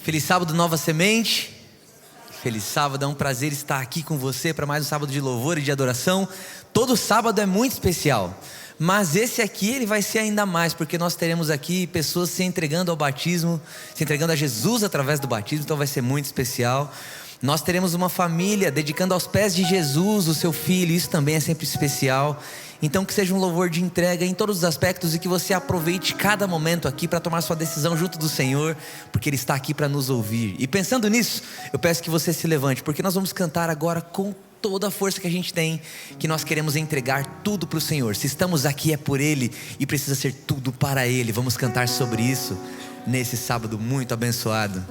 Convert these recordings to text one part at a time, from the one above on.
Feliz sábado, Nova Semente. Feliz sábado, é um prazer estar aqui com você para mais um sábado de louvor e de adoração. Todo sábado é muito especial, mas esse aqui ele vai ser ainda mais, porque nós teremos aqui pessoas se entregando ao batismo, se entregando a Jesus através do batismo, então vai ser muito especial. Nós teremos uma família dedicando aos pés de Jesus o seu filho, isso também é sempre especial. Então que seja um louvor de entrega em todos os aspectos e que você aproveite cada momento aqui para tomar sua decisão junto do Senhor, porque Ele está aqui para nos ouvir. E pensando nisso, eu peço que você se levante, porque nós vamos cantar agora com toda a força que a gente tem, que nós queremos entregar tudo para o Senhor. Se estamos aqui é por Ele e precisa ser tudo para Ele. Vamos cantar sobre isso nesse sábado muito abençoado.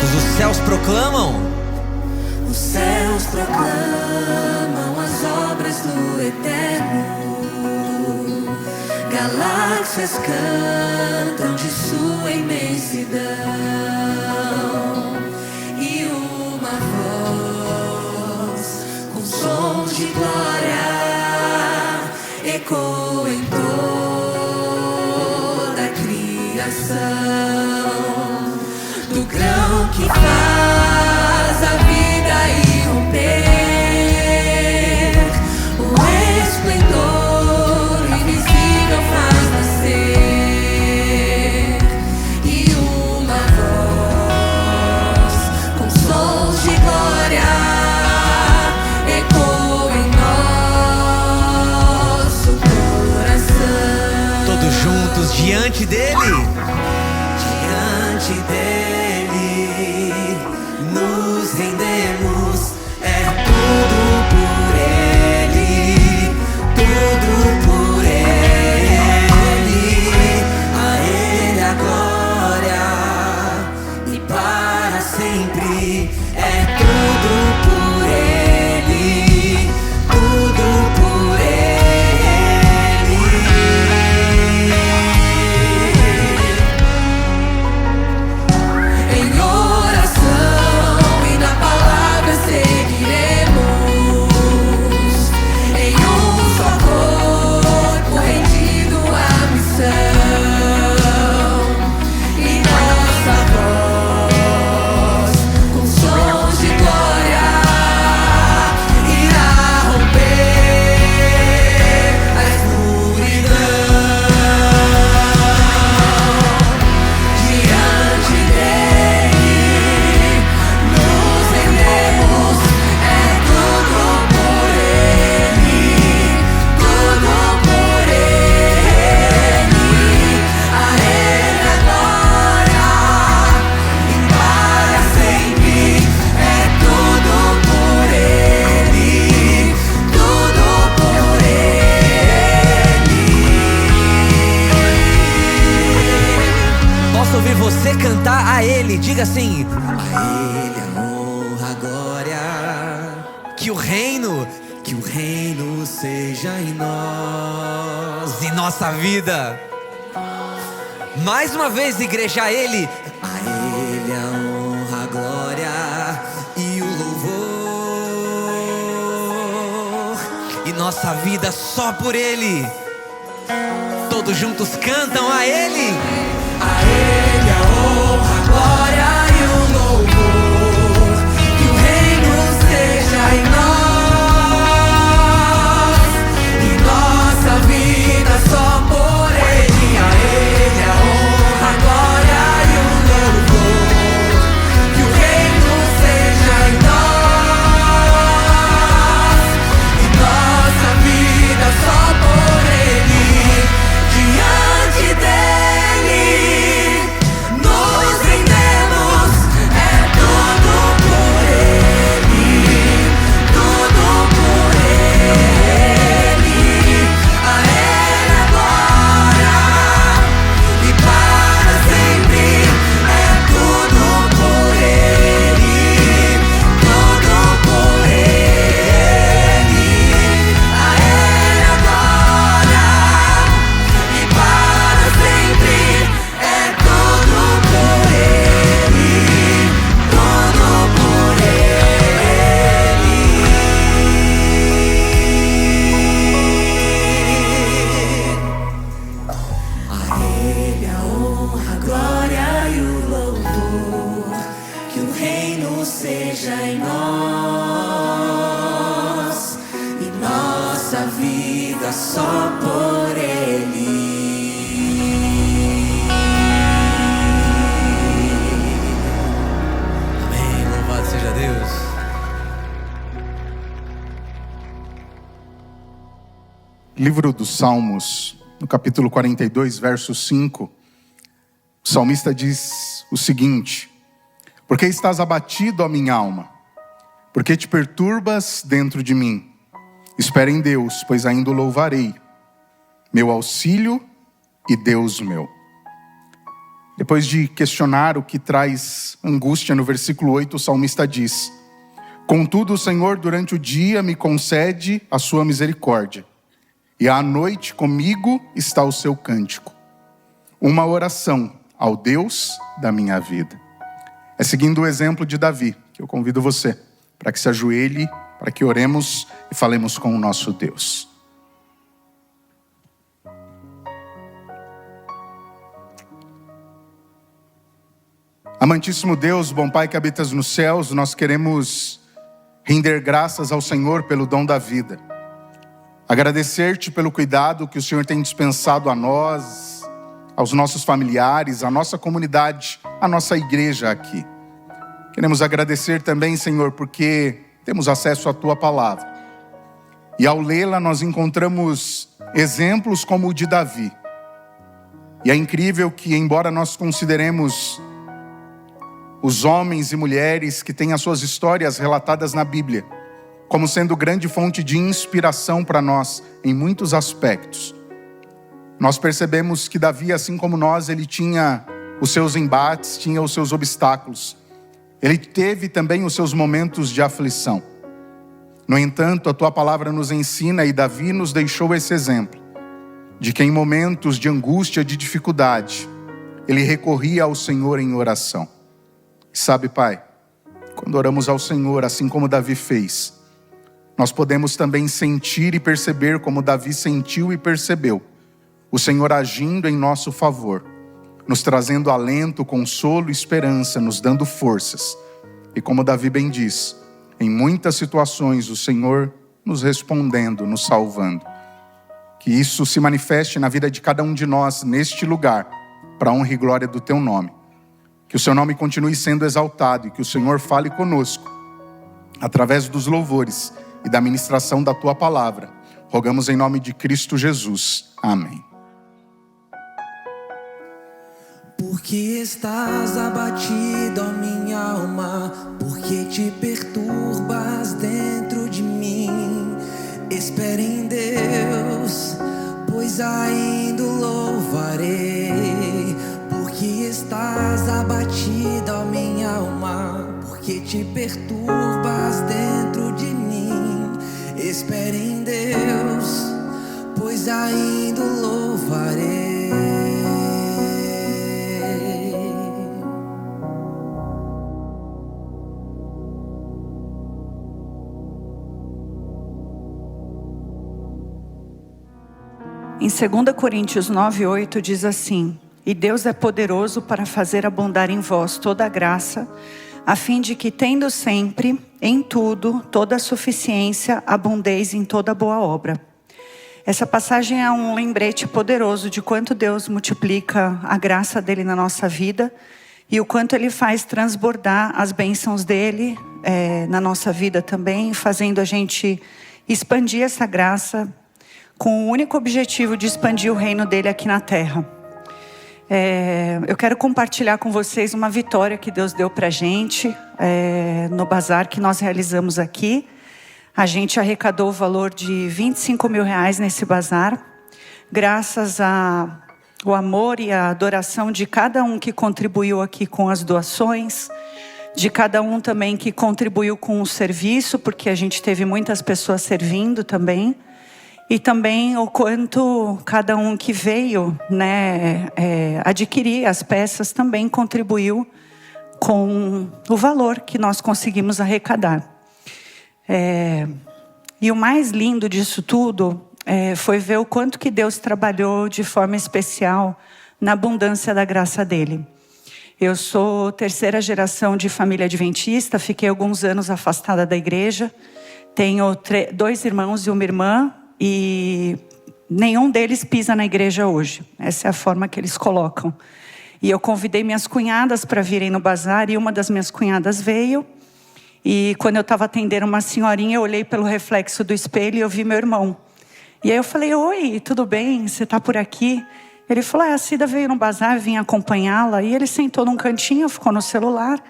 Os céus proclamam. Os céus proclamam as obras do Eterno. Galáxias cantam de sua imensidão. E uma voz com sons de glória ecoa em toda a criação. Do grão que faz a vida irromper, o esplendor invisível faz nascer. E uma voz com sons de glória ecoa em nosso coração. Todos juntos diante dele. Diante dele nos rendemos, é tudo por ele, tudo por ele. A ele a glória e para sempre, é tudo por ele, tudo por ele. Em oração e na palavra seguiremos, em um só corpo rendido à missão. E nossa voz com sons de glória irá romper a escuridão. Diante dele nos rendemos, é tudo por ele, tudo por ele. A ele a glória e para sempre, é tudo por ele, tudo por ele. Posso ouvir você cantar a Ele, diga assim: a Ele a honra, a glória, que o reino seja em nós, em nossa vida. Mais uma vez, igreja, a Ele a honra, a glória e o louvor, e nossa vida só por Ele. Todos juntos cantam a Ele. A ele a honra, a glória e o louvor, que o reino seja em nós, e nossa vida só por ele. A ele a honra, a glória e o louvor, que o reino seja em nós, e nossa vida só por ele. Diante dele a honra, a glória e o louvor. Que o reino seja em nós e nossa vida só por Ele. Amém, louvado seja Deus. Livro dos Salmos, no capítulo 42, verso 5, o salmista diz o seguinte: Por que estás abatido, ó minha alma? Por que te perturbas dentro de mim? Espera em Deus, pois ainda o louvarei, meu auxílio e Deus meu. Depois de questionar o que traz angústia, no versículo 8, o salmista diz: Contudo, o Senhor durante o dia me concede a sua misericórdia, e à noite comigo está o seu cântico, uma oração ao Deus da minha vida. É seguindo o exemplo de Davi que eu convido você para que se ajoelhe, para que oremos e falemos com o nosso Deus. Amantíssimo Deus, bom Pai que habitas nos céus, nós queremos render graças ao Senhor pelo dom da vida. Agradecer-te pelo cuidado que o Senhor tem dispensado a nós, aos nossos familiares, à nossa comunidade, à nossa igreja aqui. Queremos agradecer também, Senhor, porque temos acesso à Tua palavra. E ao lê-la nós encontramos exemplos como o de Davi. E é incrível que, embora nós consideremos os homens e mulheres que têm as suas histórias relatadas na Bíblia como sendo grande fonte de inspiração para nós em muitos aspectos, nós percebemos que Davi, assim como nós, ele tinha os seus embates, tinha os seus obstáculos. Ele teve também os seus momentos de aflição. No entanto, a Tua palavra nos ensina, e Davi nos deixou esse exemplo, de que em momentos de angústia, de dificuldade, ele recorria ao Senhor em oração. Sabe, Pai, quando oramos ao Senhor, assim como Davi fez, nós podemos também sentir e perceber como Davi sentiu e percebeu o Senhor agindo em nosso favor, nos trazendo alento, consolo e esperança, nos dando forças. E como Davi bem diz, em muitas situações o Senhor nos respondendo, nos salvando. Que isso se manifeste na vida de cada um de nós neste lugar, para a honra e glória do Teu nome. Que o Seu nome continue sendo exaltado e que o Senhor fale conosco, através dos louvores e da ministração da Tua palavra. Rogamos em nome de Cristo Jesus. Amém. Por que estás abatido, ó minha alma? Por que te perturbas dentro de mim? Espera em Deus, pois ainda o louvarei. Por que estás abatido, ó minha alma? Por que te perturbas dentro de mim? Espera em Deus, pois ainda o louvarei. Em 2 Coríntios 9:8 diz assim: E Deus é poderoso para fazer abundar em vós toda a graça, a fim de que, tendo sempre, em tudo, toda a suficiência, abundeis em toda boa obra. Essa passagem é um lembrete poderoso de quanto Deus multiplica a graça dele na nossa vida e o quanto ele faz transbordar as bênçãos dele na nossa vida também, fazendo a gente expandir essa graça com o único objetivo de expandir o reino dele aqui na terra. Eu quero compartilhar com vocês uma vitória que Deus deu pra gente no bazar que nós realizamos aqui. A gente arrecadou o valor de 25 mil reais nesse bazar, graças ao amor e a adoração de cada um que contribuiu aqui com as doações, de cada um também que contribuiu com o serviço, porque a gente teve muitas pessoas servindo também. E também o quanto cada um que veio adquirir as peças também contribuiu com o valor que nós conseguimos arrecadar. E o mais lindo disso tudo foi ver o quanto que Deus trabalhou de forma especial na abundância da graça dele. Eu sou terceira geração de família adventista, fiquei alguns anos afastada da igreja. Tenho 2 irmãos e uma irmã, e nenhum deles pisa na igreja hoje. Essa é a forma que eles colocam. E eu convidei minhas cunhadas para virem no bazar, e uma das minhas cunhadas veio. E quando eu estava atendendo uma senhorinha, eu olhei pelo reflexo do espelho e eu vi meu irmão. E aí eu falei: oi, tudo bem? Você está por aqui? Ele falou: a Cida veio no bazar, vim acompanhá-la. E ele sentou num cantinho, ficou no celular.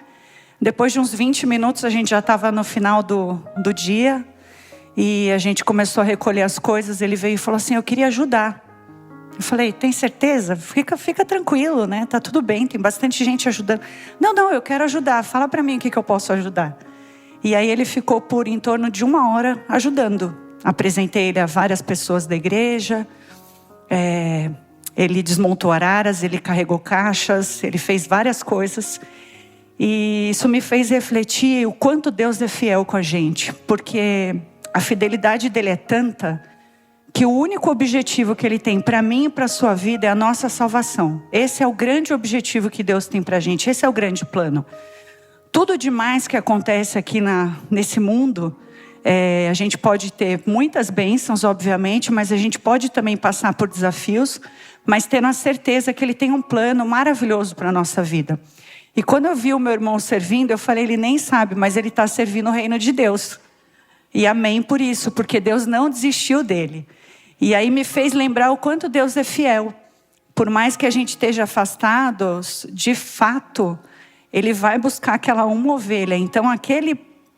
Depois de uns 20 minutos, a gente já estava no final do dia. E a gente começou a recolher as coisas. Ele veio e falou assim: eu queria ajudar. Eu falei: tem certeza? Fica tranquilo, né? Tá tudo bem, tem bastante gente ajudando. Não, eu quero ajudar. Fala para mim o que eu posso ajudar. E aí ele ficou por em torno de 1 hora ajudando. Apresentei ele a várias pessoas da igreja. Ele desmontou araras, ele carregou caixas, ele fez várias coisas. E isso me fez refletir o quanto Deus é fiel com a gente. Porque a fidelidade dele é tanta que o único objetivo que ele tem para mim e para a sua vida é a nossa salvação. Esse é o grande objetivo que Deus tem para a gente. Esse é o grande plano. Tudo demais que acontece aqui nesse mundo, a gente pode ter muitas bênçãos, obviamente, mas a gente pode também passar por desafios, mas tendo a certeza que ele tem um plano maravilhoso para a nossa vida. E quando eu vi o meu irmão servindo, eu falei: ele nem sabe, mas ele está servindo o reino de Deus. E amém por isso, porque Deus não desistiu dele. E aí me fez lembrar o quanto Deus é fiel. Por mais que a gente esteja afastados, de fato, ele vai buscar aquela uma ovelha. Então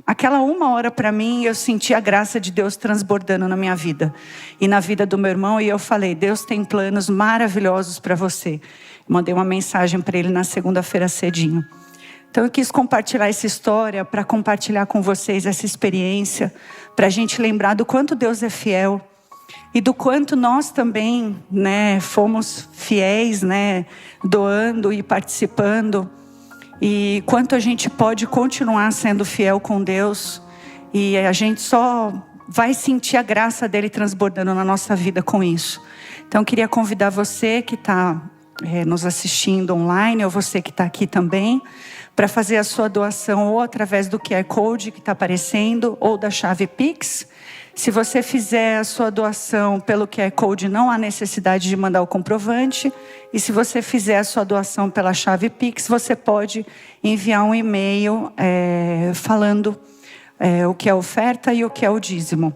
aquela 1 hora para mim, eu senti a graça de Deus transbordando na minha vida. E na vida do meu irmão, e eu falei: Deus tem planos maravilhosos para você. Mandei uma mensagem para ele na segunda-feira cedinho. Então eu quis compartilhar essa história, para compartilhar com vocês essa experiência, para a gente lembrar do quanto Deus é fiel. E do quanto nós também, fomos fiéis, doando e participando. E quanto a gente pode continuar sendo fiel com Deus. E a gente só vai sentir a graça dele transbordando na nossa vida com isso. Então eu queria convidar você que está nos assistindo online, ou você que está aqui também, para fazer a sua doação ou através do QR Code que está aparecendo, ou da chave Pix. Se você fizer a sua doação pelo QR Code, não há necessidade de mandar o comprovante. E se você fizer a sua doação pela chave Pix, você pode enviar um e-mail falando o que é oferta e o que é o dízimo.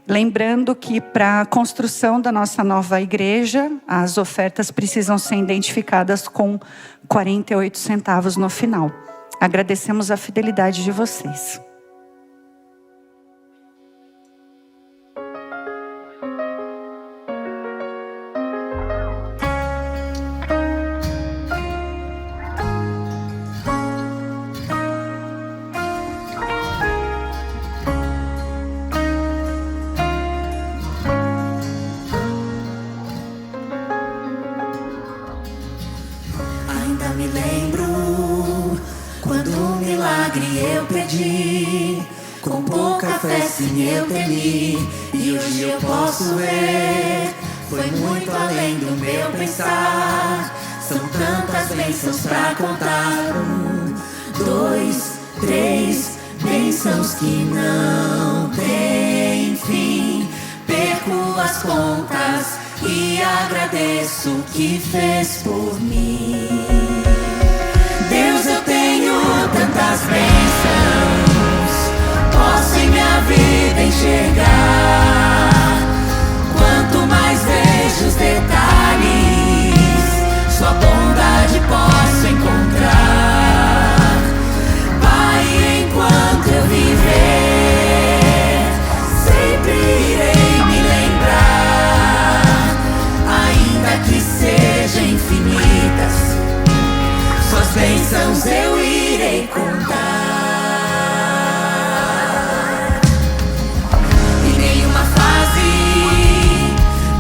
Lembrando que para a construção da nossa nova igreja, as ofertas precisam ser identificadas com 48 centavos no final. Agradecemos a fidelidade de vocês. Me lembro quando um milagre eu pedi, com pouca fé sim eu temi, e hoje eu posso ver, foi muito além do meu pensar. São tantas bênçãos pra contar, 1, 2, 3 bênçãos que não tem fim. Perco as contas e agradeço o que fez por mim. Deus, eu tenho tantas bênçãos, posso em minha vida enxergar. Quanto mais vejo os detalhes, sua bondade posso encontrar. Pai, enquanto eu viver, sempre irei me lembrar, ainda que sejam infinitas, suas bênçãos eu irei contar. E nenhuma fase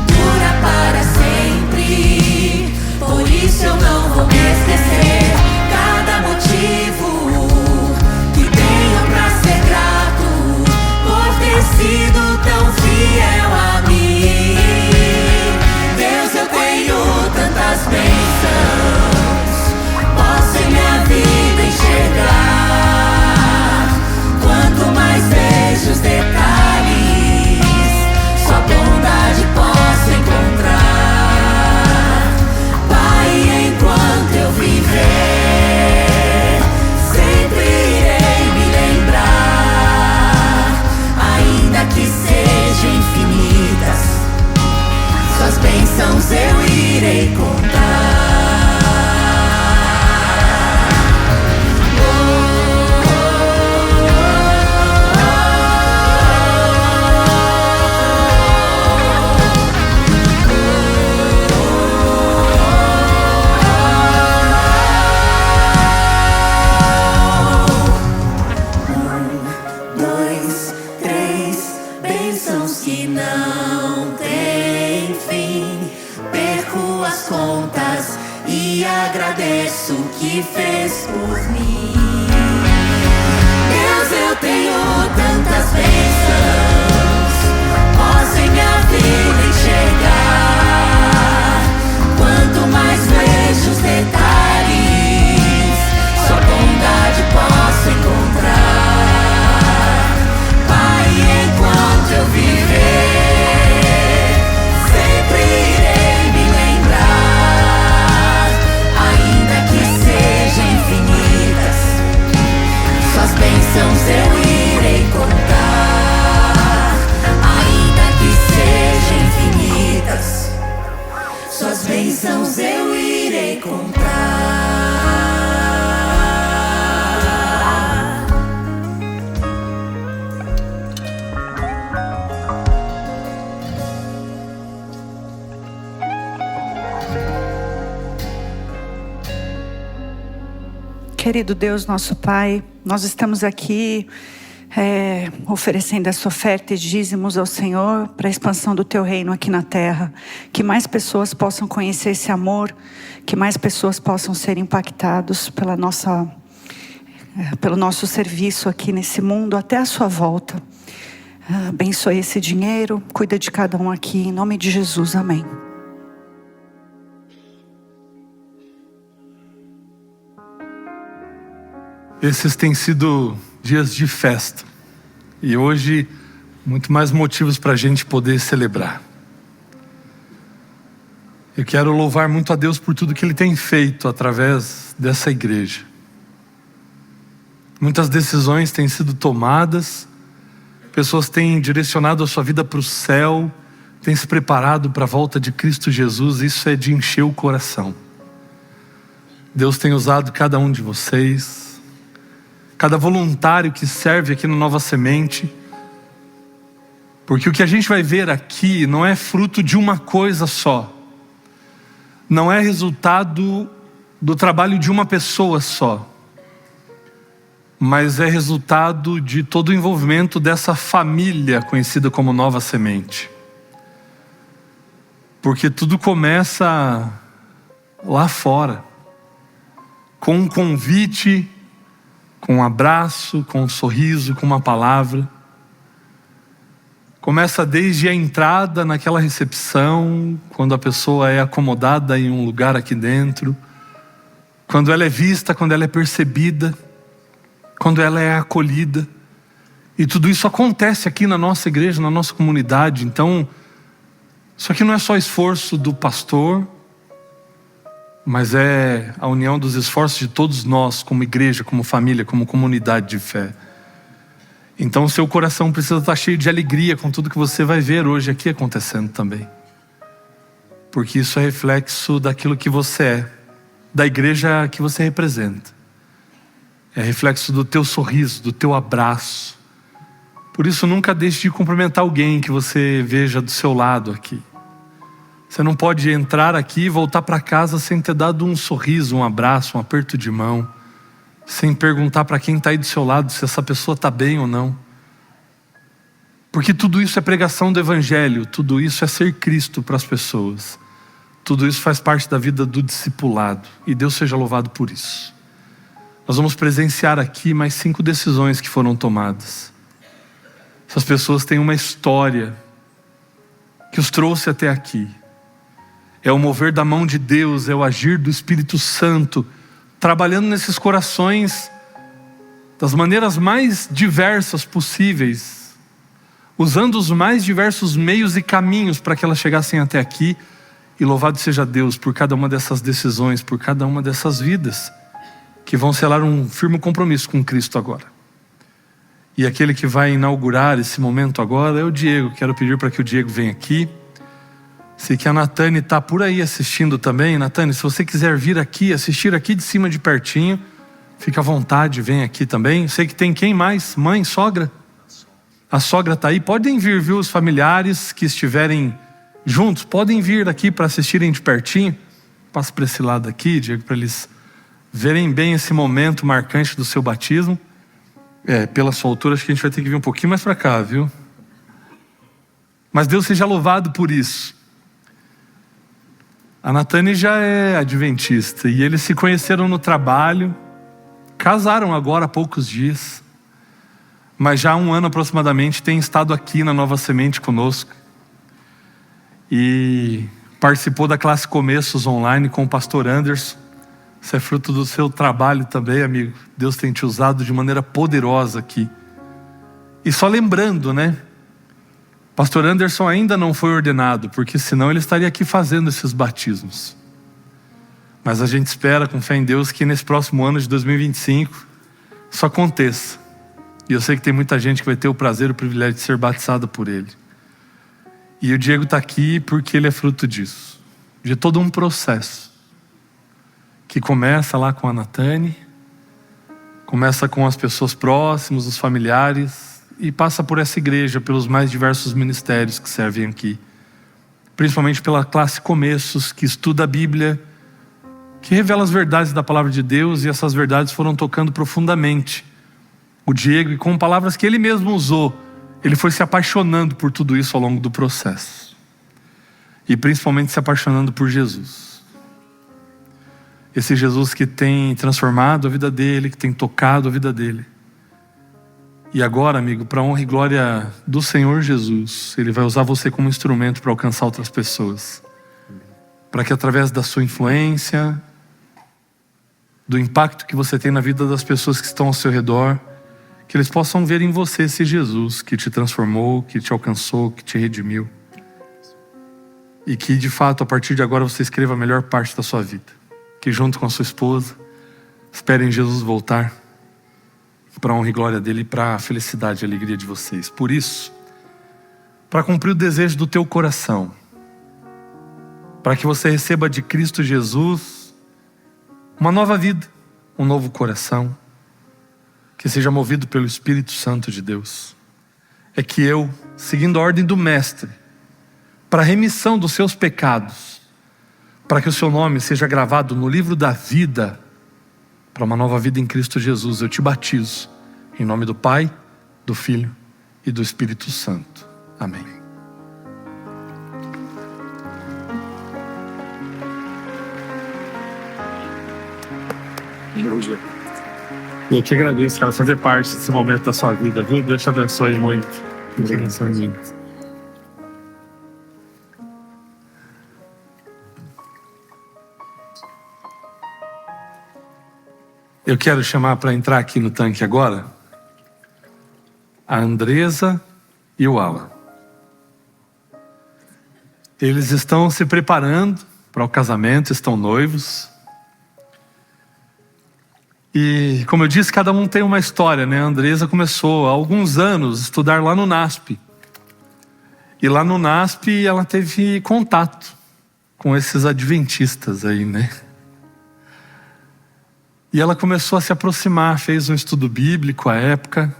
dura para sempre, por isso eu não vou me esquecer. Cada motivo que tenho pra ser grato, por ter sido tão fiel a mim. Deus, eu tenho tantas bênçãos, agradeço o que fez por mim. Deus, eu tenho tantas bênçãos, posso em minha vida enxergar. Quanto mais vejo os detalhes, sua bondade posso encontrar. Pai, enquanto eu viver, sempre irei me lembrar. Ainda que sejam infinitas, suas bênçãos eu irei contar. Ainda que sejam infinitas, suas bênçãos eu irei contar. Querido Deus, nosso Pai, nós estamos aqui oferecendo essa oferta e dízimos ao Senhor para a expansão do Teu reino aqui na terra. Que mais pessoas possam conhecer esse amor, que mais pessoas possam ser impactados pelo nosso serviço aqui nesse mundo até a sua volta. Abençoe esse dinheiro, cuida de cada um aqui, em nome de Jesus, amém. Esses têm sido dias de festa. E hoje, muito mais motivos para a gente poder celebrar. Eu quero louvar muito a Deus por tudo que Ele tem feito através dessa igreja. Muitas decisões têm sido tomadas. Pessoas têm direcionado a sua vida para o céu. Têm se preparado para a volta de Cristo Jesus. Isso é de encher o coração. Deus tem usado cada um de vocês. Cada voluntário que serve aqui no Nova Semente. Porque o que a gente vai ver aqui não é fruto de uma coisa só. Não é resultado do trabalho de uma pessoa só. Mas é resultado de todo o envolvimento dessa família conhecida como Nova Semente. Porque tudo começa lá fora. Com um convite, com um abraço, com um sorriso, com uma palavra. Começa desde a entrada naquela recepção, quando a pessoa é acomodada em um lugar aqui dentro, quando ela é vista, quando ela é percebida, quando ela é acolhida. E tudo isso acontece aqui na nossa igreja, na nossa comunidade. Então, isso aqui não é só esforço do pastor, mas é a união dos esforços de todos nós, como igreja, como família, como comunidade de fé. Então o seu coração precisa estar cheio de alegria com tudo que você vai ver hoje aqui acontecendo também. Porque isso é reflexo daquilo que você é, da igreja que você representa. É reflexo do teu sorriso, do teu abraço. Por isso nunca deixe de cumprimentar alguém que você veja do seu lado aqui. Você não pode entrar aqui e voltar para casa sem ter dado um sorriso, um abraço, um aperto de mão. Sem perguntar para quem está aí do seu lado se essa pessoa está bem ou não. Porque tudo isso é pregação do Evangelho. Tudo isso é ser Cristo para as pessoas. Tudo isso faz parte da vida do discipulado. E Deus seja louvado por isso. Nós vamos presenciar aqui mais 5 decisões que foram tomadas. Essas pessoas têm uma história que os trouxe até aqui. É o mover da mão de Deus, é o agir do Espírito Santo, trabalhando nesses corações das maneiras mais diversas possíveis, usando os mais diversos meios e caminhos para que elas chegassem até aqui. E louvado seja Deus por cada uma dessas decisões, por cada uma dessas vidas, que vão selar um firme compromisso com Cristo agora. E aquele que vai inaugurar esse momento agora é o Diego. Quero pedir para que o Diego venha aqui. Sei que a Natane está por aí assistindo também. Natane, se você quiser vir aqui, assistir aqui de cima de pertinho, fica à vontade, vem aqui também. Sei que tem quem mais? Mãe, sogra? A sogra está aí. Podem vir, viu? Os familiares que estiverem juntos, podem vir aqui para assistirem de pertinho. Passa para esse lado aqui, Diego, para eles verem bem esse momento marcante do seu batismo. Pela sua altura, acho que a gente vai ter que vir um pouquinho mais para cá, viu? Mas Deus seja louvado por isso. A Natane já é adventista e eles se conheceram no trabalho, casaram agora há poucos dias, mas já há 1 ano aproximadamente tem estado aqui na Nova Semente conosco e participou da classe Começos online com o pastor Anderson. Isso é fruto do seu trabalho também, amigo. Deus tem te usado de maneira poderosa aqui. E só lembrando, né? Pastor Anderson ainda não foi ordenado, porque senão ele estaria aqui fazendo esses batismos. Mas a gente espera, com fé em Deus, que nesse próximo ano de 2025 isso aconteça. E eu sei que tem muita gente que vai ter o prazer e o privilégio de ser batizada por ele. E o Diego está aqui porque ele é fruto disso, de todo um processo que começa lá com a Natane, começa com as pessoas próximas, os familiares, e passa por essa igreja, pelos mais diversos ministérios que servem aqui, principalmente pela classe Começos, que estuda a Bíblia, que revela as verdades da palavra de Deus, e essas verdades foram tocando profundamente o Diego, e com palavras que ele mesmo usou, ele foi se apaixonando por tudo isso ao longo do processo, e principalmente se apaixonando por Jesus. Esse Jesus que tem transformado a vida dele, que tem tocado a vida dele. E agora, amigo, para a honra e glória do Senhor Jesus, Ele vai usar você como instrumento para alcançar outras pessoas. Para que através da sua influência, do impacto que você tem na vida das pessoas que estão ao seu redor, que eles possam ver em você esse Jesus que te transformou, que te alcançou, que te redimiu. E que de fato, a partir de agora, você escreva a melhor parte da sua vida. Que junto com a sua esposa, esperem Jesus voltar, para a honra e glória dele e para a felicidade e alegria de vocês. Por isso, para cumprir o desejo do teu coração, para que você receba de Cristo Jesus uma nova vida, um novo coração, que seja movido pelo Espírito Santo de Deus, é que eu, seguindo a ordem do Mestre, para a remissão dos seus pecados, para que o seu nome seja gravado no livro da vida, para uma nova vida em Cristo Jesus, eu te batizo, em nome do Pai, do Filho e do Espírito Santo. Amém. Eu te agradeço, cara, fazer parte desse momento da sua vida, viu? Deus te abençoe muito. Deus te abençoe muito. Eu quero chamar para entrar aqui no tanque agora a Andresa e o Alan. Eles estão se preparando para o casamento, estão noivos. E como eu disse, cada um tem uma história, né? A Andresa começou há alguns anos a estudar lá no NASP. E lá no NASP ela teve contato com esses adventistas aí, né? E ela começou a se aproximar, fez um estudo bíblico à época,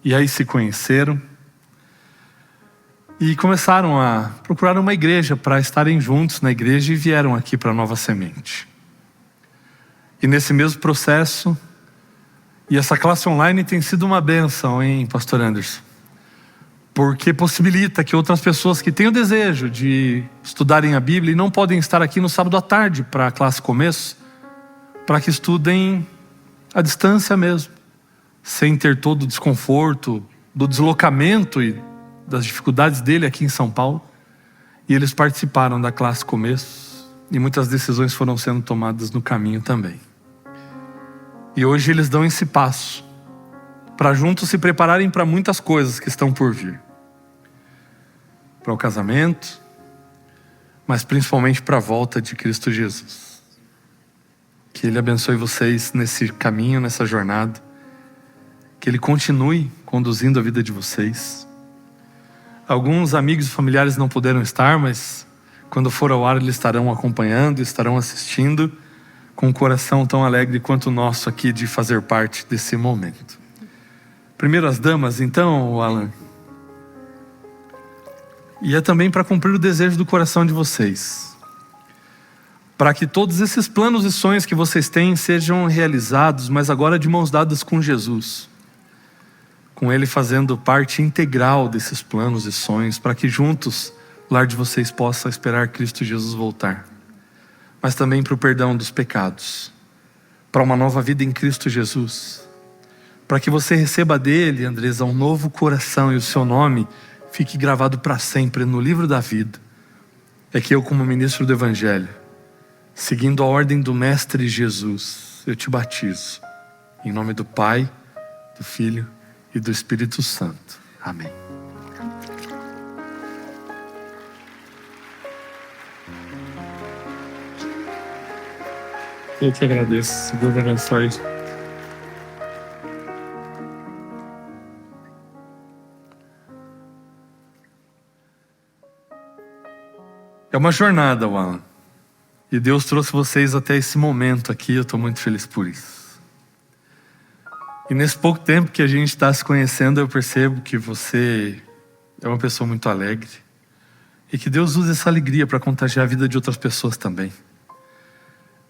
e aí se conheceram. E começaram a procurar uma igreja para estarem juntos na igreja e vieram aqui para a Nova Semente. E nesse mesmo processo, e essa classe online tem sido uma bênção, hein, pastor Anderson? Porque possibilita que outras pessoas que têm o desejo de estudarem a Bíblia e não podem estar aqui no sábado à tarde para a classe Começo, para que estudem à distância mesmo, sem ter todo o desconforto do deslocamento e das dificuldades dele aqui em São Paulo. E eles participaram da classe Começo, e muitas decisões foram sendo tomadas no caminho também. E hoje eles dão esse passo, para juntos se prepararem para muitas coisas que estão por vir. Para o casamento, mas principalmente para a volta de Cristo Jesus. Que Ele abençoe vocês nesse caminho, nessa jornada. Que Ele continue conduzindo a vida de vocês. Alguns amigos e familiares não puderam estar, mas quando for ao ar eles estarão acompanhando, estarão assistindo, com um coração tão alegre quanto o nosso aqui de fazer parte desse momento. Primeiro as damas, então, Alan. E é também para cumprir o desejo do coração de vocês. Para que todos esses planos e sonhos que vocês têm sejam realizados, mas agora de mãos dadas com Jesus. Com Ele fazendo parte integral desses planos e sonhos, para que juntos o lar de vocês possa esperar Cristo Jesus voltar. mas também para o perdão dos pecados, para uma nova vida em Cristo Jesus, para que você receba dele, Andresa, um novo coração e o seu nome fique gravado para sempre no livro da vida. É que eu, como ministro do Evangelho, seguindo a ordem do Mestre Jesus, eu te batizo, em nome do Pai, do Filho e do Espírito Santo. Amém. Eu te agradeço. Deus abençoe. É uma jornada, Alan. E Deus trouxe vocês até esse momento aqui. Eu estou muito feliz por isso. E nesse pouco tempo que a gente está se conhecendo, eu percebo que você é uma pessoa muito alegre. E que Deus usa essa alegria para contagiar a vida de outras pessoas também.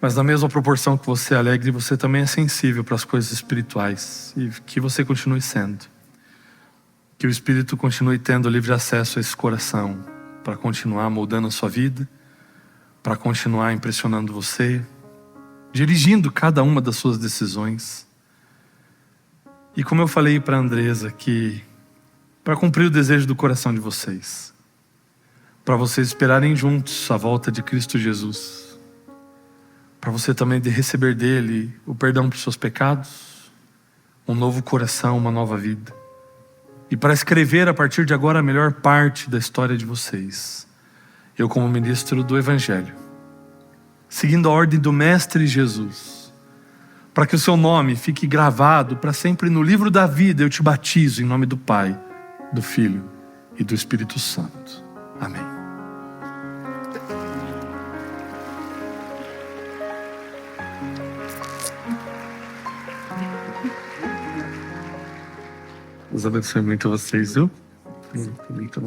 Mas na mesma proporção que você é alegre, você também é sensível para as coisas espirituais. E que você continue sendo. Que o Espírito continue tendo livre acesso a esse coração, para continuar moldando a sua vida, para continuar impressionando você, dirigindo cada uma das suas decisões. E como eu falei para a Andresa, que para cumprir o desejo do coração de vocês, para vocês esperarem juntos a volta de Cristo Jesus, para você também receber dele o perdão por seus pecados, um novo coração, uma nova vida. E para escrever a partir de agora a melhor parte da história de vocês, eu como ministro do Evangelho, seguindo a ordem do Mestre Jesus, para que o seu nome fique gravado para sempre no livro da vida, eu te batizo em nome do Pai, do Filho e do Espírito Santo. Amém. Deus abençoe muito vocês, viu? Muito.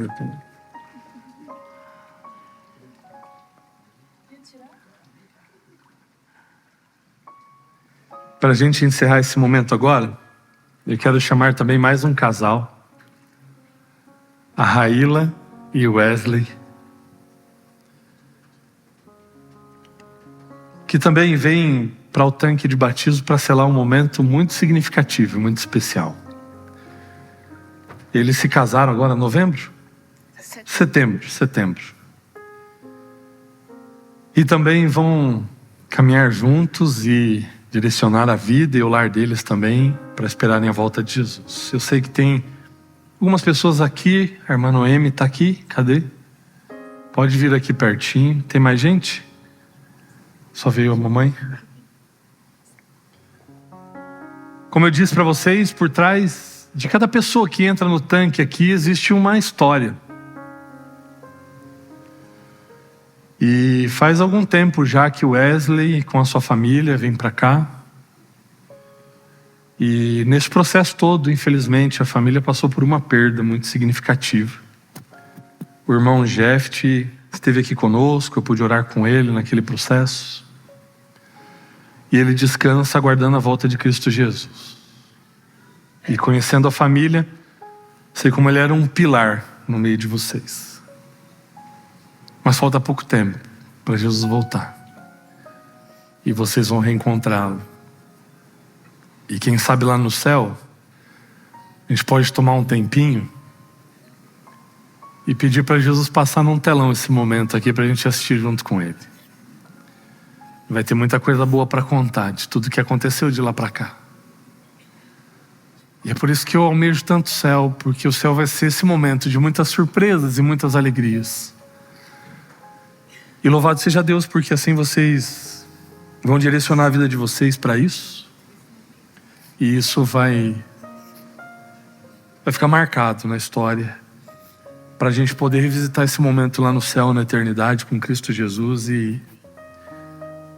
Para a gente encerrar esse momento agora, eu quero chamar também mais um casal, a Raíla e o Wesley, que também vêm para o tanque de batismo para selar um momento muito significativo, muito especial. Eles se casaram agora em novembro? Setembro. E também vão caminhar juntos e direcionar a vida e o lar deles também para esperarem a volta de Jesus. Eu sei que tem algumas pessoas aqui, a irmã Noemi está aqui, cadê? Pode vir aqui pertinho. Tem mais gente? Só veio a mamãe? Como eu disse para vocês, por trás de cada pessoa que entra no tanque aqui existe uma história. E faz algum tempo já que o Wesley com a sua família vem para cá. E nesse processo todo, infelizmente, a família passou por uma perda muito significativa. O irmão Jeff esteve aqui conosco, eu pude orar com ele naquele processo. E ele descansa aguardando a volta de Cristo Jesus. E conhecendo a família, sei como ele era um pilar no meio de vocês. Mas falta pouco tempo para Jesus voltar. E vocês vão reencontrá-lo. E quem sabe lá no céu, a gente pode tomar um tempinho e pedir para Jesus passar num telão esse momento aqui para a gente assistir junto com ele. Vai ter muita coisa boa para contar de tudo que aconteceu de lá para cá. E é por isso que eu almejo tanto o céu, porque o céu vai ser esse momento de muitas surpresas e muitas alegrias. E louvado seja Deus, porque assim vocês vão direcionar a vida de vocês para isso. E isso vai ficar marcado na história, para a gente poder revisitar esse momento lá no céu, na eternidade, com Cristo Jesus e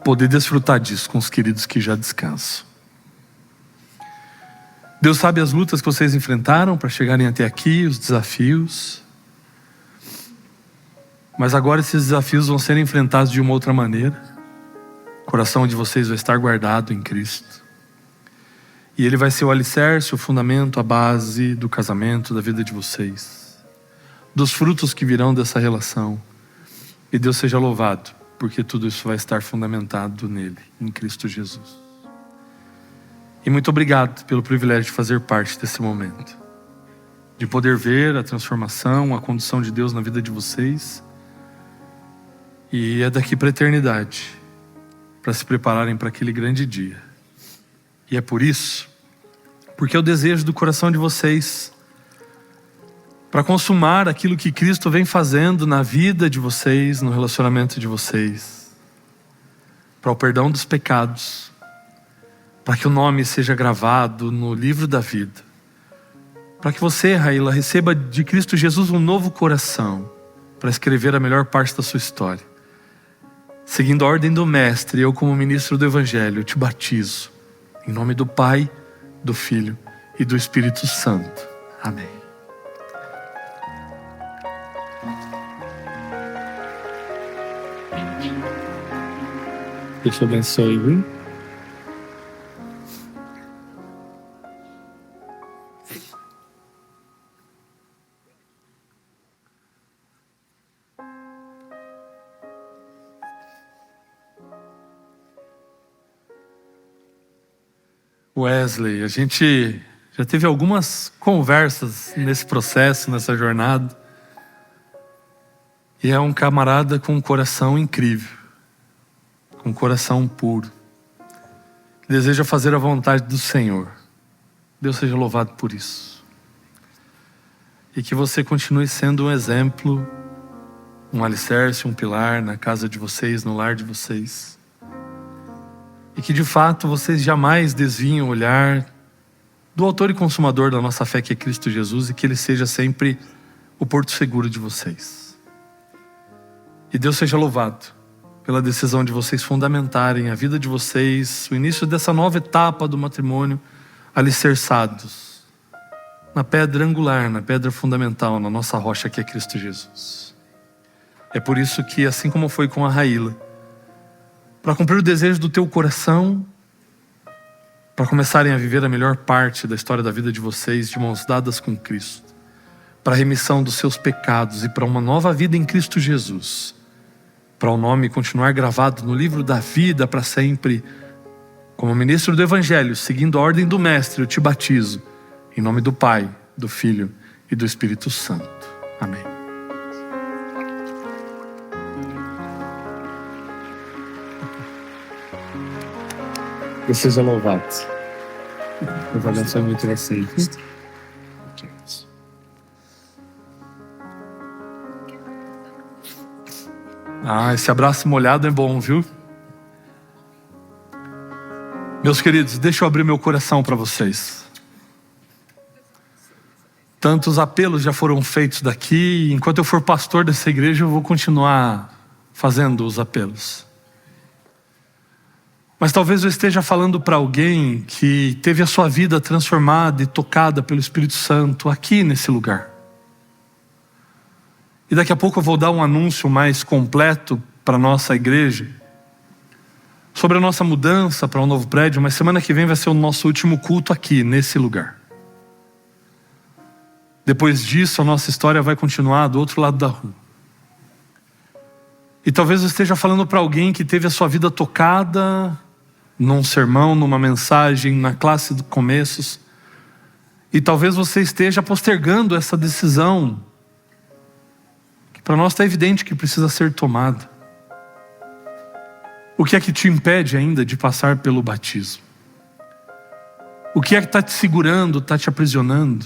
poder desfrutar disso com os queridos que já descansam. Deus sabe as lutas que vocês enfrentaram para chegarem até aqui, os desafios. Mas agora esses desafios vão ser enfrentados de uma outra maneira. O coração de vocês vai estar guardado em Cristo. E Ele vai ser o alicerce, o fundamento, a base do casamento, da vida de vocês. Dos frutos que virão dessa relação. E Deus seja louvado porque tudo isso vai estar fundamentado nele, em Cristo Jesus. E muito obrigado pelo privilégio de fazer parte desse momento, de poder ver a transformação, a condução de Deus na vida de vocês. E é daqui para a eternidade, para se prepararem para aquele grande dia. E é por isso, porque é o desejo do coração de vocês, para consumar aquilo que Cristo vem fazendo na vida de vocês, no relacionamento de vocês, para o perdão dos pecados, para que o nome seja gravado no livro da vida, para que você, Raíla, receba de Cristo Jesus um novo coração, para escrever a melhor parte da sua história. Seguindo a ordem do Mestre, eu como ministro do Evangelho te batizo, em nome do Pai, do Filho e do Espírito Santo. Amém. Deus te abençoe, viu? Wesley, a gente já teve algumas conversas nesse processo, nessa jornada. E é um camarada com um coração incrível, com um coração puro, que deseja fazer a vontade do Senhor. Deus seja louvado por isso. E que você continue sendo um exemplo, um alicerce, um pilar na casa de vocês, no lar de vocês. E que de fato vocês jamais desviem o olhar do autor e consumador da nossa fé, que é Cristo Jesus, e que Ele seja sempre o porto seguro de vocês. E Deus seja louvado pela decisão de vocês fundamentarem a vida de vocês, o início dessa nova etapa do matrimônio, alicerçados na pedra angular, na pedra fundamental, na nossa rocha, que é Cristo Jesus. É por isso que, assim como foi com a Raíla, para cumprir o desejo do teu coração, para começarem a viver a melhor parte da história da vida de vocês, de mãos dadas com Cristo, para a remissão dos seus pecados e para uma nova vida em Cristo Jesus, para o nome continuar gravado no livro da vida para sempre, como ministro do Evangelho, seguindo a ordem do Mestre, eu te batizo, em nome do Pai, do Filho e do Espírito Santo. Amém. Deus seja louvado. Deus abençoe muito vocês. Esse abraço molhado é bom, viu? Meus queridos, deixa eu abrir meu coração para vocês. Tantos apelos já foram feitos daqui, e enquanto eu for pastor dessa igreja, eu vou continuar fazendo os apelos. Mas talvez eu esteja falando para alguém que teve a sua vida transformada e tocada pelo Espírito Santo aqui nesse lugar. E daqui a pouco eu vou dar um anúncio mais completo para a nossa igreja sobre a nossa mudança para um novo prédio, mas semana que vem vai ser o nosso último culto aqui, nesse lugar. Depois disso, a nossa história vai continuar do outro lado da rua. E talvez eu esteja falando para alguém que teve a sua vida tocada num sermão, numa mensagem, na classe de começos. E talvez você esteja postergando essa decisão, que para nós está evidente que precisa ser tomada. O que é que te impede ainda de passar pelo batismo? O que é que está te segurando, está te aprisionando?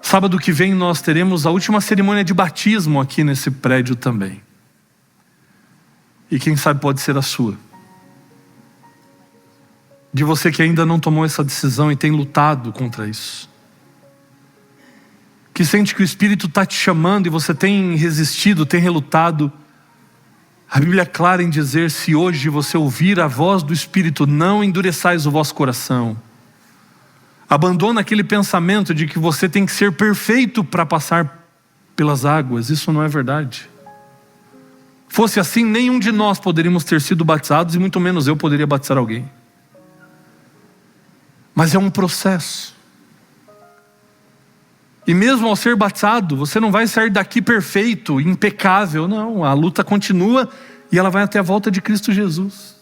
Sábado que vem nós teremos a última cerimônia de batismo aqui nesse prédio também. E quem sabe pode ser a sua. De você que ainda não tomou essa decisão e tem lutado contra isso. Que sente que o Espírito está te chamando e você tem resistido, tem relutado. A Bíblia é clara em dizer: se hoje você ouvir a voz do Espírito, não endureçais o vosso coração. Abandona aquele pensamento de que você tem que ser perfeito para passar pelas águas. Isso não é verdade. Fosse assim, nenhum de nós poderíamos ter sido batizados, e muito menos eu poderia batizar alguém. Mas é um processo. E mesmo ao ser batizado, você não vai sair daqui perfeito, impecável. Não, a luta continua e ela vai até a volta de Cristo Jesus.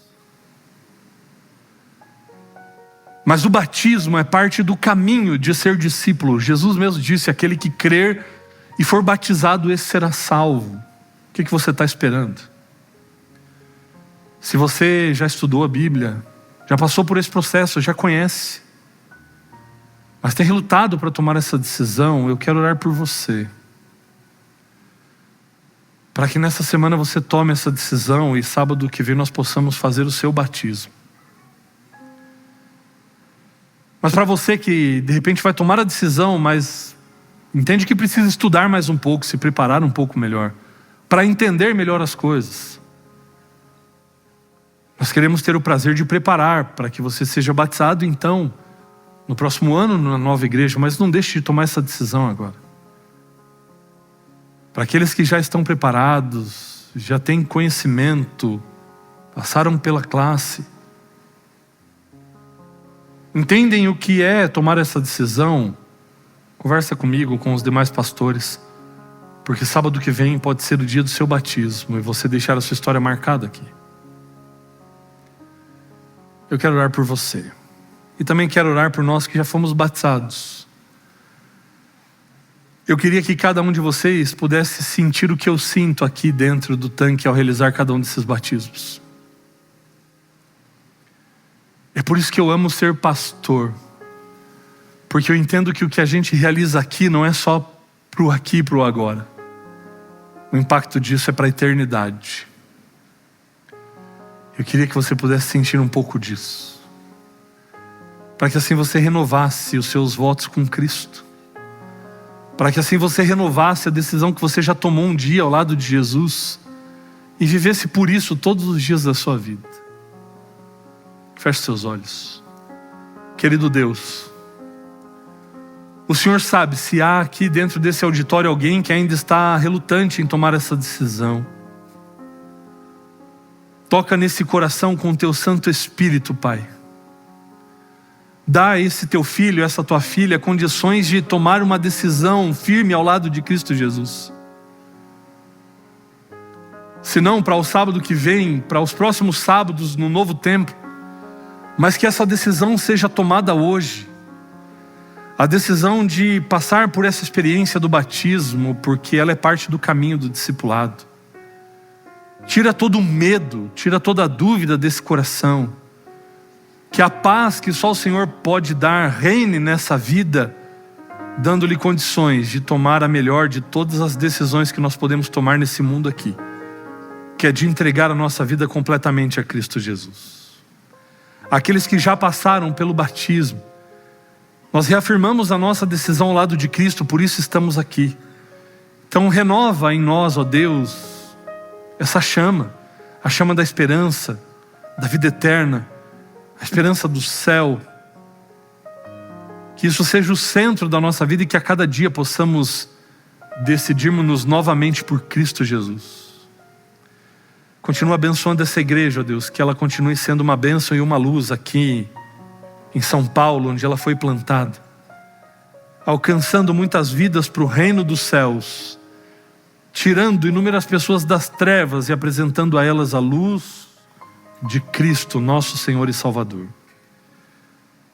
Mas o batismo é parte do caminho de ser discípulo. Jesus mesmo disse: aquele que crer e for batizado, esse será salvo. O que você está esperando? Se você já estudou a Bíblia, já passou por esse processo, já conhece, mas tem relutado para tomar essa decisão, eu quero orar por você. Para que nessa semana você tome essa decisão e sábado que vem nós possamos fazer o seu batismo. Mas para você que de repente vai tomar a decisão, mas entende que precisa estudar mais um pouco, se preparar um pouco melhor, para entender melhor as coisas. Nós queremos ter o prazer de preparar para que você seja batizado então, no próximo ano, na nova igreja, mas não deixe de tomar essa decisão agora. Para aqueles que já estão preparados, já têm conhecimento, passaram pela classe, entendem o que é tomar essa decisão, conversa comigo, com os demais pastores, porque sábado que vem pode ser o dia do seu batismo e você deixar a sua história marcada aqui. Eu quero orar por você. E também quero orar por nós que já fomos batizados. Eu queria que cada um de vocês pudesse sentir o que eu sinto aqui dentro do tanque ao realizar cada um desses batismos. É por isso que eu amo ser pastor. Porque eu entendo que o que a gente realiza aqui não é só pro aqui e pro agora. O impacto disso é para a eternidade. Eu queria que você pudesse sentir um pouco disso. Para que assim você renovasse os seus votos com Cristo. Para que assim você renovasse a decisão que você já tomou um dia ao lado de Jesus. E vivesse por isso todos os dias da sua vida. Feche seus olhos. Querido Deus, o Senhor sabe se há aqui dentro desse auditório alguém que ainda está relutante em tomar essa decisão. Toca nesse coração com o teu Santo Espírito, Pai. Dá a esse teu filho, essa tua filha, condições de tomar uma decisão firme ao lado de Cristo Jesus. Se não para o sábado que vem, para os próximos sábados no novo tempo, mas que essa decisão seja tomada hoje. A decisão de passar por essa experiência do batismo, porque ela é parte do caminho do discipulado. Tira todo o medo, tira toda a dúvida desse coração. Que a paz que só o Senhor pode dar reine nessa vida, dando-lhe condições de tomar a melhor de todas as decisões que nós podemos tomar nesse mundo aqui, que é de entregar a nossa vida completamente a Cristo Jesus. Aqueles que já passaram pelo batismo, nós reafirmamos a nossa decisão ao lado de Cristo, por isso estamos aqui. Então renova em nós, ó Deus, essa chama, a chama da esperança, da vida eterna, a esperança do céu. Que isso seja o centro da nossa vida e que a cada dia possamos decidirmos-nos novamente por Cristo Jesus. Continua abençoando essa igreja, ó Deus, que ela continue sendo uma bênção e uma luz aqui em São Paulo, onde ela foi plantada, alcançando muitas vidas para o reino dos céus, tirando inúmeras pessoas das trevas e apresentando a elas a luz de Cristo, nosso Senhor e Salvador.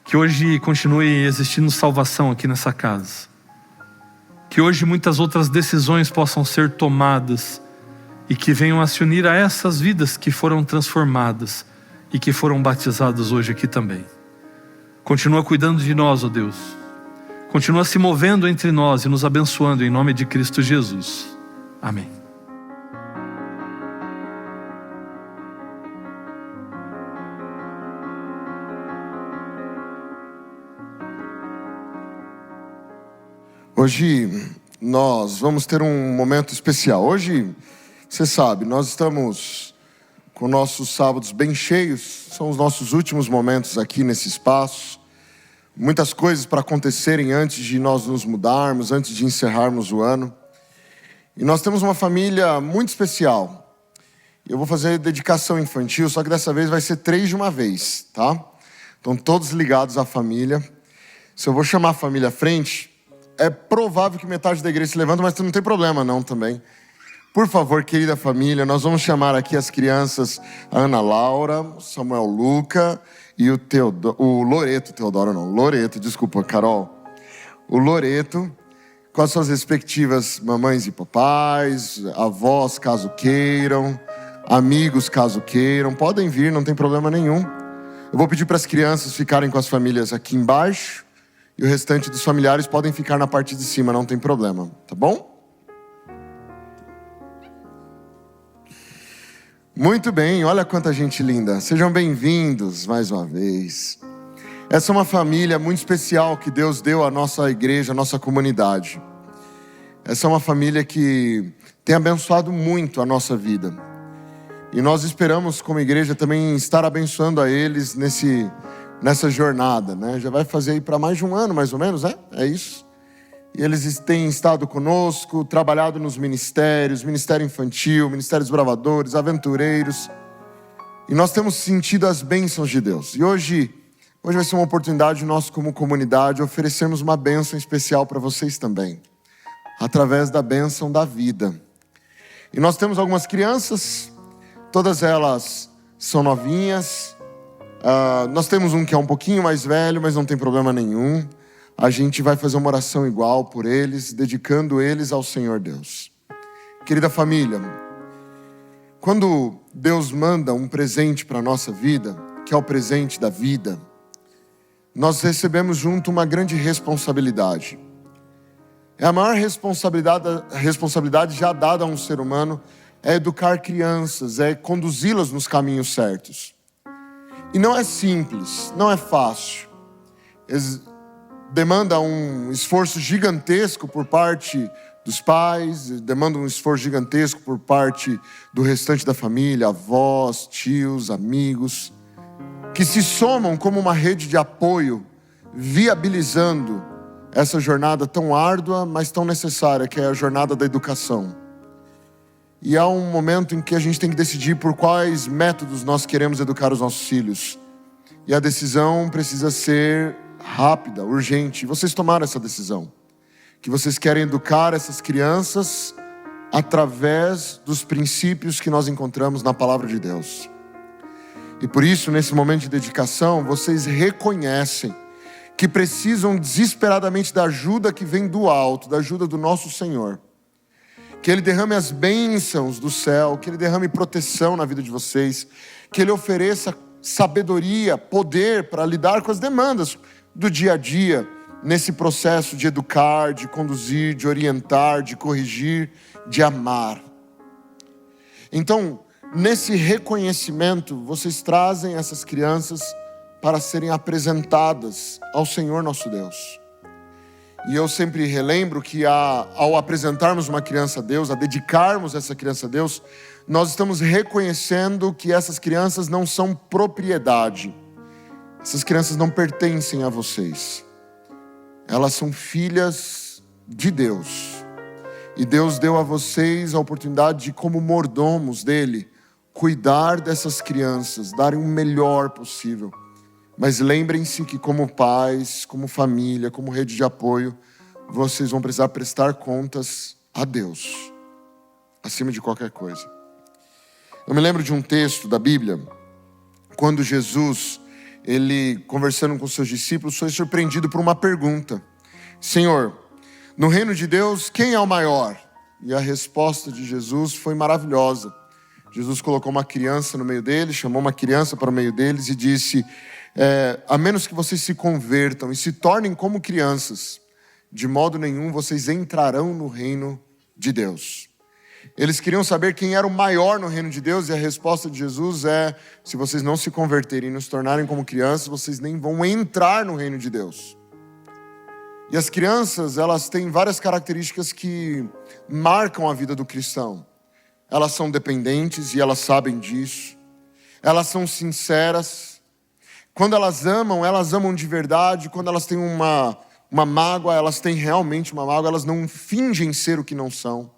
Que hoje continue existindo salvação aqui nessa casa. Que hoje muitas outras decisões possam ser tomadas e que venham a se unir a essas vidas que foram transformadas e que foram batizadas hoje aqui também. Continua cuidando de nós, ó Deus. Continua se movendo entre nós e nos abençoando em nome de Cristo Jesus. Amém. Hoje nós vamos ter um momento especial. Hoje, você sabe, nós estamos com nossos sábados bem cheios. São os nossos últimos momentos aqui nesse espaço. Muitas coisas para acontecerem antes de nós nos mudarmos, antes de encerrarmos o ano. E nós temos uma família muito especial. Eu vou fazer dedicação infantil, só que dessa vez vai ser 3 de uma vez, tá? Então todos ligados à família. Se eu vou chamar a família à frente, É provável que metade da igreja se levanta, mas não tem problema não também. Por favor, querida família, nós vamos chamar aqui as crianças, a Ana Laura, Samuel Luca e o Loreto, Loreto, desculpa, Carol. O Loreto, com as suas respectivas mamães e papais, avós, caso queiram, amigos, caso queiram, podem vir, não tem problema nenhum. Eu vou pedir para as crianças ficarem com as famílias aqui embaixo e o restante dos familiares podem ficar na parte de cima, não tem problema, tá bom? Muito bem, olha quanta gente linda. Sejam bem-vindos mais uma vez. Essa é uma família muito especial que Deus deu à nossa igreja, à nossa comunidade. Essa é uma família que tem abençoado muito a nossa vida. E nós esperamos, como igreja, também estar abençoando a eles nessa jornada, né? Já vai fazer aí para mais de um ano, mais ou menos, né? É isso. E eles têm estado conosco, trabalhado nos ministérios, ministério infantil, ministérios bravadores, aventureiros. E nós temos sentido as bênçãos de Deus. E hoje vai ser uma oportunidade nós, como comunidade, oferecermos uma bênção especial para vocês também, através da bênção da vida. E nós temos algumas crianças, todas elas são novinhas. Nós temos um que é um pouquinho mais velho, mas não tem problema nenhum. A gente vai fazer uma oração igual por eles, dedicando eles ao Senhor Deus. Querida família, quando Deus manda um presente para a nossa vida, que é o presente da vida, nós recebemos junto uma grande responsabilidade. É a maior responsabilidade já dada a um ser humano, é educar crianças, é conduzi-las nos caminhos certos. E não é simples, não é fácil. Demanda um esforço gigantesco por parte dos pais, demanda um esforço gigantesco por parte do restante da família, avós, tios, amigos, que se somam como uma rede de apoio, viabilizando essa jornada tão árdua, mas tão necessária, que é a jornada da educação. E há um momento em que a gente tem que decidir por quais métodos nós queremos educar os nossos filhos. E a decisão precisa ser rápida, urgente. Vocês tomaram essa decisão, que vocês querem educar essas crianças através dos princípios que nós encontramos na palavra de Deus. E por isso, nesse momento de dedicação, vocês reconhecem que precisam desesperadamente da ajuda que vem do alto, da ajuda do nosso Senhor. Que Ele derrame as bênçãos do céu, que Ele derrame proteção na vida de vocês, que Ele ofereça sabedoria, poder para lidar com as demandas do dia a dia, nesse processo de educar, de conduzir, de orientar, de corrigir, de amar. Então, nesse reconhecimento, vocês trazem essas crianças para serem apresentadas ao Senhor nosso Deus. E eu sempre relembro que ao apresentarmos uma criança a Deus, a dedicarmos essa criança a Deus, nós estamos reconhecendo que essas crianças não são propriedade. Essas crianças não pertencem a vocês. Elas são filhas de Deus. E Deus deu a vocês a oportunidade de, como mordomos dele, cuidar dessas crianças, darem o melhor possível. Mas lembrem-se que, como pais, como família, como rede de apoio, vocês vão precisar prestar contas a Deus, acima de qualquer coisa. Eu me lembro de um texto da Bíblia, quando Jesus, ele conversando com seus discípulos, foi surpreendido por uma pergunta: Senhor, no reino de Deus, quem é o maior? E a resposta de Jesus foi maravilhosa. Jesus colocou uma criança no meio deles, chamou uma criança para o meio deles e disse: a menos que vocês se convertam e se tornem como crianças, de modo nenhum vocês entrarão no reino de Deus. Eles queriam saber quem era o maior no reino de Deus, e a resposta de Jesus é: se vocês não se converterem e nos tornarem como crianças, vocês nem vão entrar no reino de Deus. E as crianças, elas têm várias características que marcam a vida do cristão. Elas são dependentes e elas sabem disso. Elas são sinceras. Quando elas amam de verdade. Quando elas têm uma mágoa, elas têm realmente uma mágoa. Elas não fingem ser o que não são.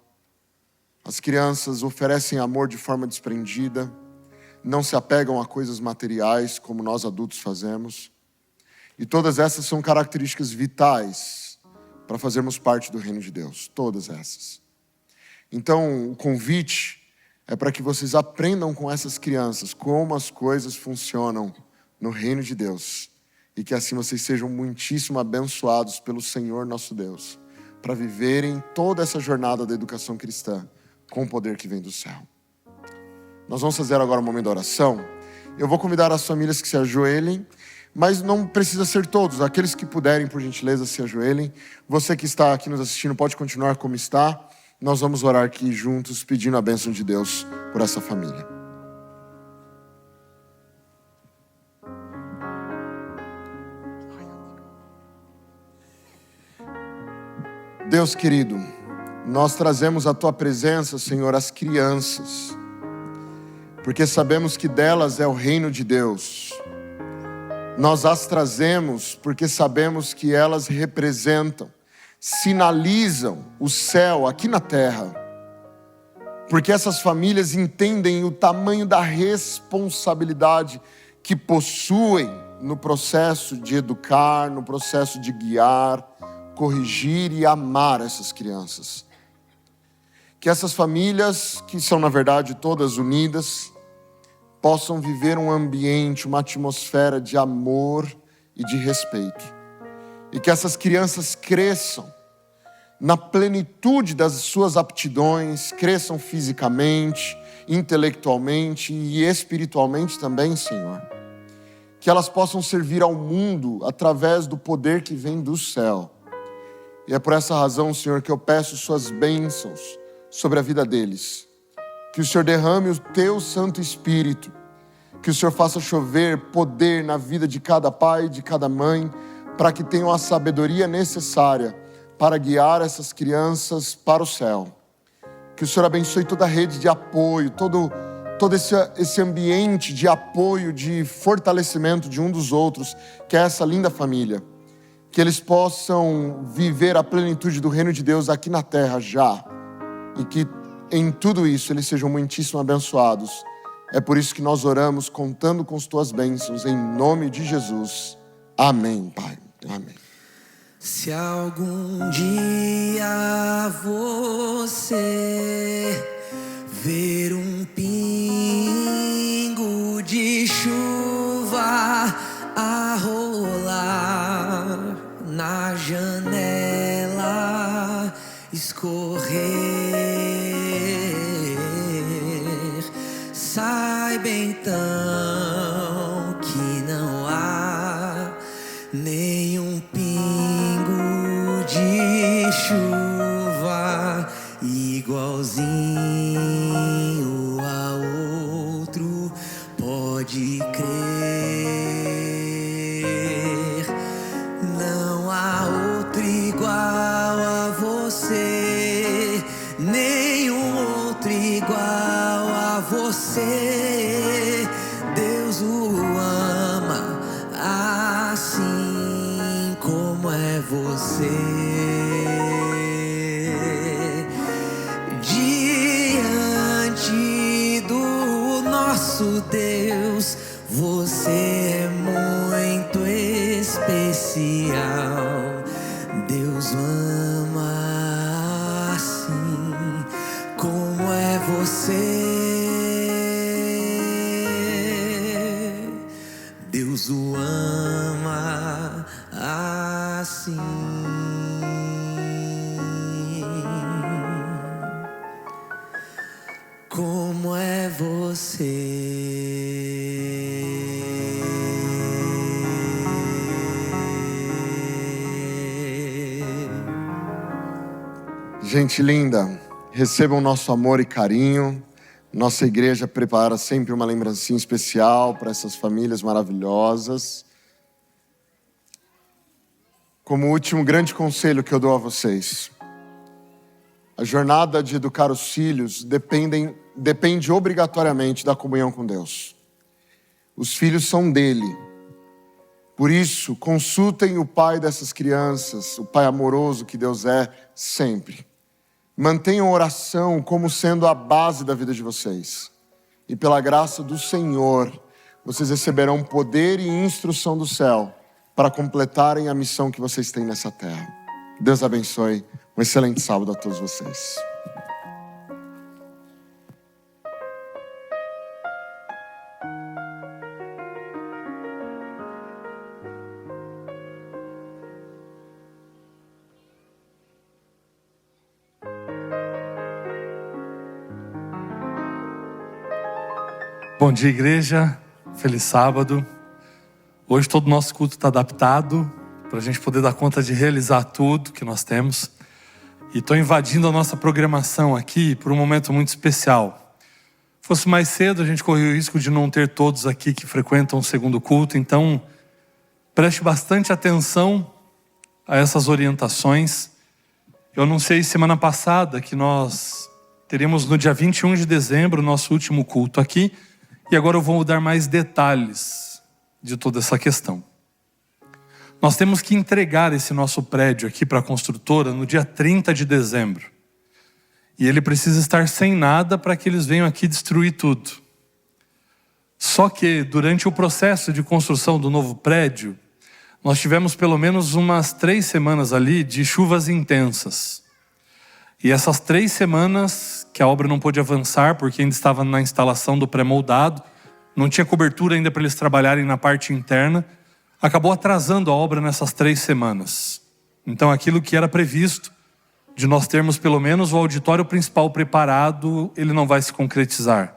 As crianças oferecem amor de forma desprendida, não se apegam a coisas materiais como nós adultos fazemos. E todas essas são características vitais para fazermos parte do reino de Deus, todas essas. Então, o convite é para que vocês aprendam com essas crianças como as coisas funcionam no reino de Deus, e que assim vocês sejam muitíssimo abençoados pelo Senhor nosso Deus, para viverem toda essa jornada da educação cristã com o poder que vem do céu. Nós vamos fazer agora um momento de oração. Eu vou convidar as famílias que se ajoelhem, mas não precisa ser todos. Aqueles que puderem, por gentileza, se ajoelhem. Você que está aqui nos assistindo pode continuar como está. Nós vamos orar aqui juntos, pedindo a bênção de Deus por essa família. Deus querido, nós trazemos à Tua presença, Senhor, as crianças, porque sabemos que delas é o reino de Deus. Nós as trazemos porque sabemos que elas representam, sinalizam o céu aqui na terra, porque essas famílias entendem o tamanho da responsabilidade que possuem no processo de educar, no processo de guiar, corrigir e amar essas crianças. Que essas famílias, que são na verdade todas unidas, possam viver um ambiente, uma atmosfera de amor e de respeito. E que essas crianças cresçam na plenitude das suas aptidões, cresçam fisicamente, intelectualmente e espiritualmente também, Senhor. Que elas possam servir ao mundo através do poder que vem do céu. E é por essa razão, Senhor, que eu peço suas bênçãos sobre a vida deles. Que o Senhor derrame o Teu Santo Espírito. Que o Senhor faça chover poder na vida de cada pai, de cada mãe, para que tenham a sabedoria necessária para guiar essas crianças para o céu. Que o Senhor abençoe toda a rede de apoio, todo esse ambiente de apoio, de fortalecimento de um dos outros, que é essa linda família. Que eles possam viver a plenitude do reino de Deus aqui na terra já. E que em tudo isso eles sejam muitíssimo abençoados. É por isso que nós oramos contando com as Tuas bênçãos, em nome de Jesus. Amém, Pai. Amém. Se algum dia você ver um pingo de chuva a rolar na janela, escorrer, saiba então que não há nenhum pingo de chuva igualzinho a outro, pode crer. Não há outro igual a você, nenhum outro igual a você. Deus o ama assim como é você. Diante do nosso Deus, você é muito especial. Deus ama assim como é você. Deus o ama assim. Como é você. Gente linda, recebam nosso amor e carinho. Nossa igreja prepara sempre uma lembrancinha especial para essas famílias maravilhosas. Como último grande conselho que eu dou a vocês: a jornada de educar os filhos depende obrigatoriamente da comunhão com Deus. Os filhos são dele. Por isso, consultem o pai dessas crianças, o pai amoroso que Deus é sempre. Mantenham a oração como sendo a base da vida de vocês. E pela graça do Senhor, vocês receberão poder e instrução do céu para completarem a missão que vocês têm nessa terra. Deus abençoe. Um excelente sábado a todos vocês. Bom dia, igreja. Feliz sábado. Hoje todo o nosso culto está adaptado para a gente poder dar conta de realizar tudo que nós temos. E estou invadindo a nossa programação aqui por um momento muito especial. Se fosse mais cedo, a gente corria o risco de não ter todos aqui que frequentam o segundo culto. Então, preste bastante atenção a essas orientações. Eu anunciei semana passada que nós teremos no dia 21 de dezembro o nosso último culto aqui. E agora eu vou dar mais detalhes de toda essa questão. Nós temos que entregar esse nosso prédio aqui para a construtora no dia 30 de dezembro. E ele precisa estar sem nada para que eles venham aqui destruir tudo. Só que durante o processo de construção do novo prédio, nós tivemos pelo menos umas 3 semanas ali de chuvas intensas. E essas 3 semanas que a obra não pôde avançar, porque ainda estava na instalação do pré-moldado, não tinha cobertura ainda para eles trabalharem na parte interna, acabou atrasando a obra nessas 3 semanas. Então aquilo que era previsto, de nós termos pelo menos o auditório principal preparado, ele não vai se concretizar.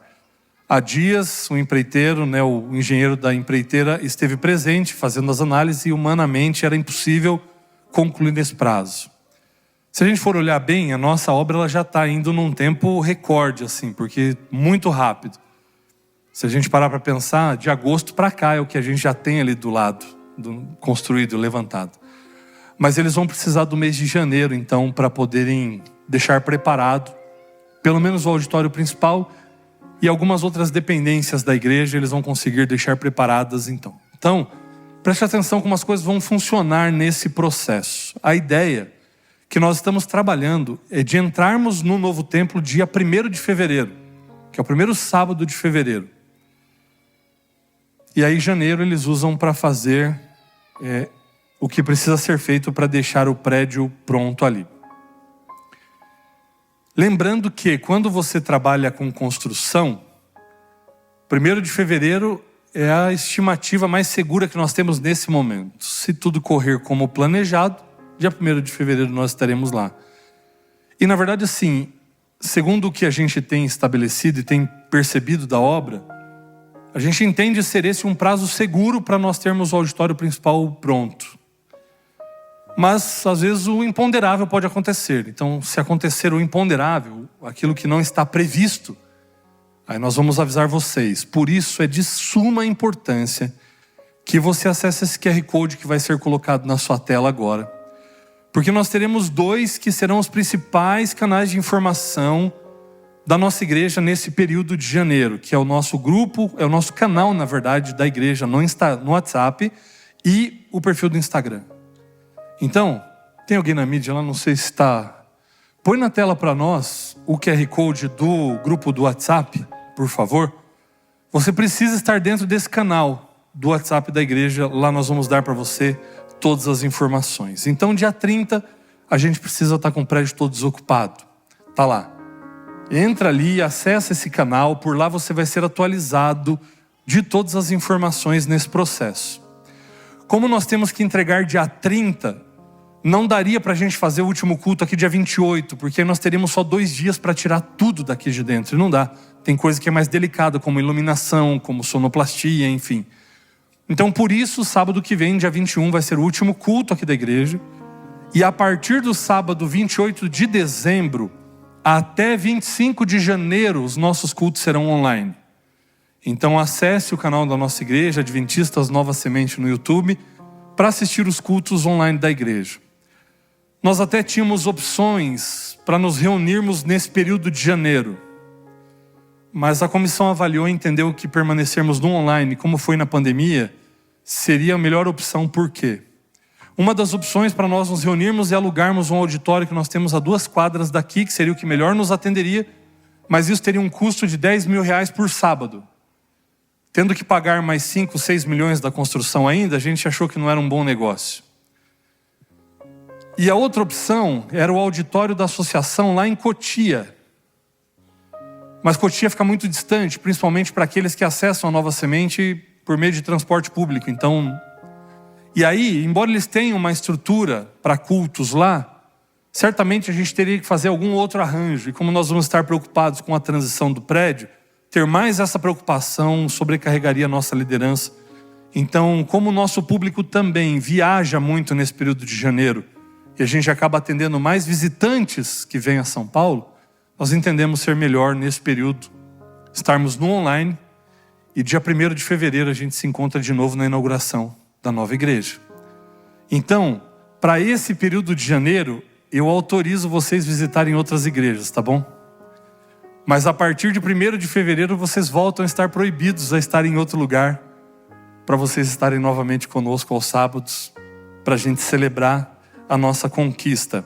Há dias, o empreiteiro, o engenheiro da empreiteira esteve presente fazendo as análises e humanamente era impossível concluir nesse prazo. Se a gente for olhar bem, a nossa obra ela já está indo num tempo recorde, assim, porque muito rápido. Se a gente parar para pensar, de agosto para cá é o que a gente já tem ali do lado, construído, levantado. Mas eles vão precisar do mês de janeiro, então, para poderem deixar preparado, pelo menos o auditório principal e algumas outras dependências da igreja, eles vão conseguir deixar preparadas, então. Então, preste atenção como as coisas vão funcionar nesse processo. A ideia que nós estamos trabalhando é de entrarmos no novo templo dia 1º de fevereiro, que é o primeiro sábado de fevereiro. E aí janeiro eles usam para fazer o que precisa ser feito para deixar o prédio pronto ali. Lembrando que quando você trabalha com construção, 1º de fevereiro é a estimativa mais segura que nós temos nesse momento. Se tudo correr como planejado, dia 1º de fevereiro nós estaremos lá. E na verdade assim, segundo o que a gente tem estabelecido e tem percebido da obra, a gente entende ser esse um prazo seguro para nós termos o auditório principal pronto. Mas às vezes o imponderável pode acontecer. Então se acontecer o imponderável, aquilo que não está previsto, aí nós vamos avisar vocês. Por isso é de suma importância que você acesse esse QR Code que vai ser colocado na sua tela agora. Porque nós teremos 2 que serão os principais canais de informação da nossa igreja nesse período de janeiro, que é o nosso grupo, é o nosso canal, na verdade, da igreja no WhatsApp e o perfil do Instagram. Então, tem alguém na mídia lá, não sei se está... Põe na tela para nós o QR Code do grupo do WhatsApp, por favor. Você precisa estar dentro desse canal do WhatsApp da igreja, lá nós vamos dar para você todas as informações. Então dia 30 a gente precisa estar com o prédio todo desocupado. Tá lá. Entra ali e acessa esse canal, por lá você vai ser atualizado de todas as informações nesse processo. Como nós temos que entregar dia 30, não daria para a gente fazer o último culto aqui dia 28, porque nós teríamos só 2 dias para tirar tudo daqui de dentro, e não dá. Tem coisa que é mais delicada, como iluminação, como sonoplastia, enfim. Então por isso, sábado que vem, dia 21, vai ser o último culto aqui da igreja. E a partir do sábado 28 de dezembro até 25 de janeiro, os nossos cultos serão online. Então acesse o canal da nossa igreja, Adventistas Nova Semente no YouTube, para assistir os cultos online da igreja. Nós até tínhamos opções para nos reunirmos nesse período de janeiro. Mas a comissão avaliou e entendeu que permanecermos no online, como foi na pandemia, seria a melhor opção. Por quê? Uma das opções para nós nos reunirmos é alugarmos um auditório que nós temos a 2 quadras daqui, que seria o que melhor nos atenderia, mas isso teria um custo de R$10 mil por sábado. Tendo que pagar mais 5, 6 milhões da construção ainda, a gente achou que não era um bom negócio. E a outra opção era o auditório da associação lá em Cotia. Mas Cotia fica muito distante, principalmente para aqueles que acessam a Nova Semente por meio de transporte público. Então, e aí, embora eles tenham uma estrutura para cultos lá, certamente a gente teria que fazer algum outro arranjo. E como nós vamos estar preocupados com a transição do prédio, ter mais essa preocupação sobrecarregaria a nossa liderança. Então, como o nosso público também viaja muito nesse período de janeiro, e a gente acaba atendendo mais visitantes que vêm a São Paulo, nós entendemos ser melhor nesse período estarmos no online, e dia 1º de fevereiro a gente se encontra de novo na inauguração da nova igreja. Então, para esse período de janeiro, eu autorizo vocês visitarem outras igrejas, tá bom? Mas a partir de 1º de fevereiro vocês voltam a estar proibidos a estar em outro lugar, para vocês estarem novamente conosco aos sábados, para a gente celebrar a nossa conquista.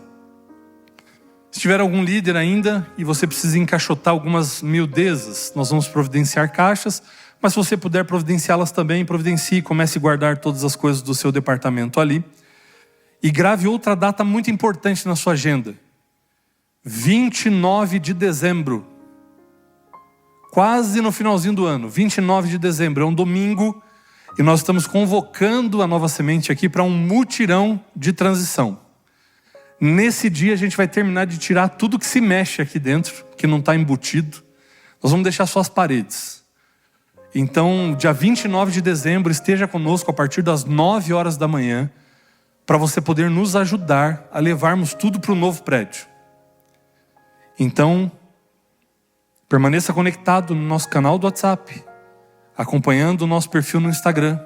Se tiver algum líder ainda e você precisa encaixotar algumas miudezas, nós vamos providenciar caixas, mas se você puder providenciá-las também, providencie, comece a guardar todas as coisas do seu departamento ali. E grave outra data muito importante na sua agenda. 29 de dezembro. Quase no finalzinho do ano. 29 de dezembro, é um domingo. E nós estamos convocando a Nova Semente aqui para um mutirão de transição. Nesse dia a gente vai terminar de tirar tudo que se mexe aqui dentro, que não está embutido. Nós vamos deixar só as paredes. Então, dia 29 de dezembro, esteja conosco a partir das 9 horas da manhã, para você poder nos ajudar a levarmos tudo para o novo prédio. Então, permaneça conectado no nosso canal do WhatsApp, acompanhando o nosso perfil no Instagram.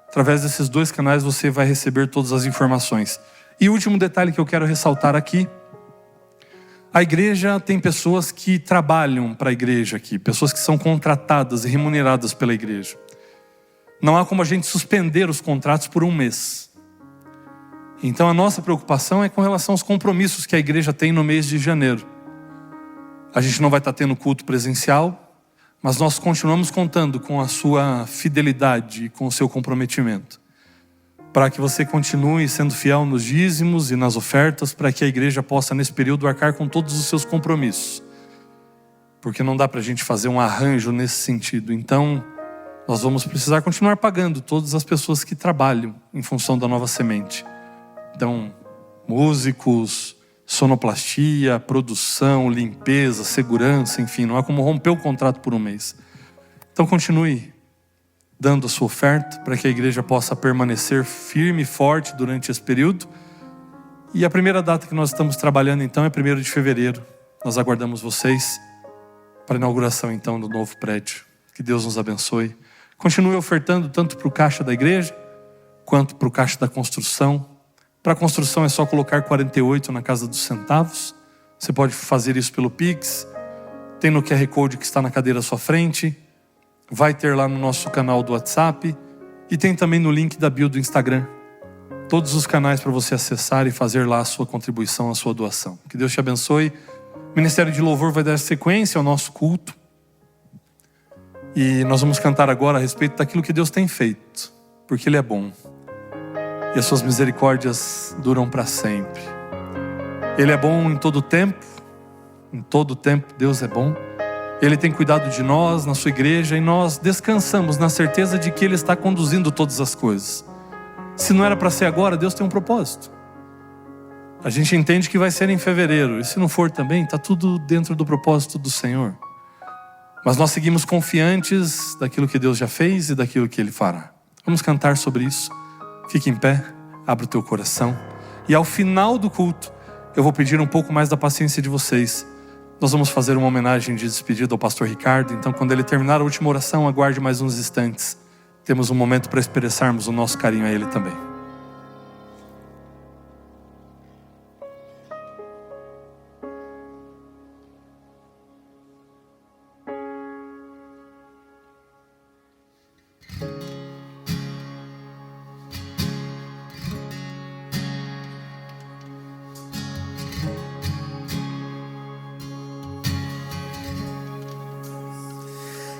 Através desses 2 canais você vai receber todas as informações. E o último detalhe que eu quero ressaltar aqui: a igreja tem pessoas que trabalham para a igreja aqui, pessoas que são contratadas e remuneradas pela igreja. Não há como a gente suspender os contratos por 1 mês. Então a nossa preocupação é com relação aos compromissos que a igreja tem no mês de janeiro. A gente não vai estar tendo culto presencial, mas nós continuamos contando com a sua fidelidade e com o seu comprometimento, para que você continue sendo fiel nos dízimos e nas ofertas, para que a igreja possa nesse período arcar com todos os seus compromissos, porque não dá para a gente fazer um arranjo nesse sentido. Então nós vamos precisar continuar pagando todas as pessoas que trabalham em função da Nova Semente. Então, músicos, sonoplastia, produção, limpeza, segurança, enfim, não há como romper o contrato por 1 mês. Então continue dando a sua oferta para que a igreja possa permanecer firme e forte durante esse período. E a primeira data que nós estamos trabalhando então é 1º de fevereiro. Nós aguardamos vocês para a inauguração então do novo prédio. Que Deus nos abençoe. Continue ofertando tanto para o caixa da igreja quanto para o caixa da construção. Para a construção é só colocar 48 na casa dos centavos. Você pode fazer isso pelo Pix. Tem no QR Code que está na cadeira à sua frente. Vai ter lá no nosso canal do WhatsApp. E tem também no link da bio do Instagram. Todos os canais para você acessar e fazer lá a sua contribuição, a sua doação. Que Deus te abençoe. O Ministério de Louvor vai dar sequência ao nosso culto. E nós vamos cantar agora a respeito daquilo que Deus tem feito. Porque Ele é bom. E as suas misericórdias duram para sempre. Ele é bom em todo tempo. Em todo tempo Deus é bom. Ele tem cuidado de nós, na sua igreja, e nós descansamos na certeza de que Ele está conduzindo todas as coisas. Se não era para ser agora, Deus tem um propósito. A gente entende que vai ser em fevereiro, e se não for também, está tudo dentro do propósito do Senhor. Mas nós seguimos confiantes daquilo que Deus já fez e daquilo que Ele fará. Vamos cantar sobre isso. Fique em pé, abra o teu coração. E ao final do culto, eu vou pedir um pouco mais da paciência de vocês. Nós vamos fazer uma homenagem de despedida ao pastor Ricardo. Então quando ele terminar a última oração, aguarde mais uns instantes. Temos um momento para expressarmos o nosso carinho a ele também.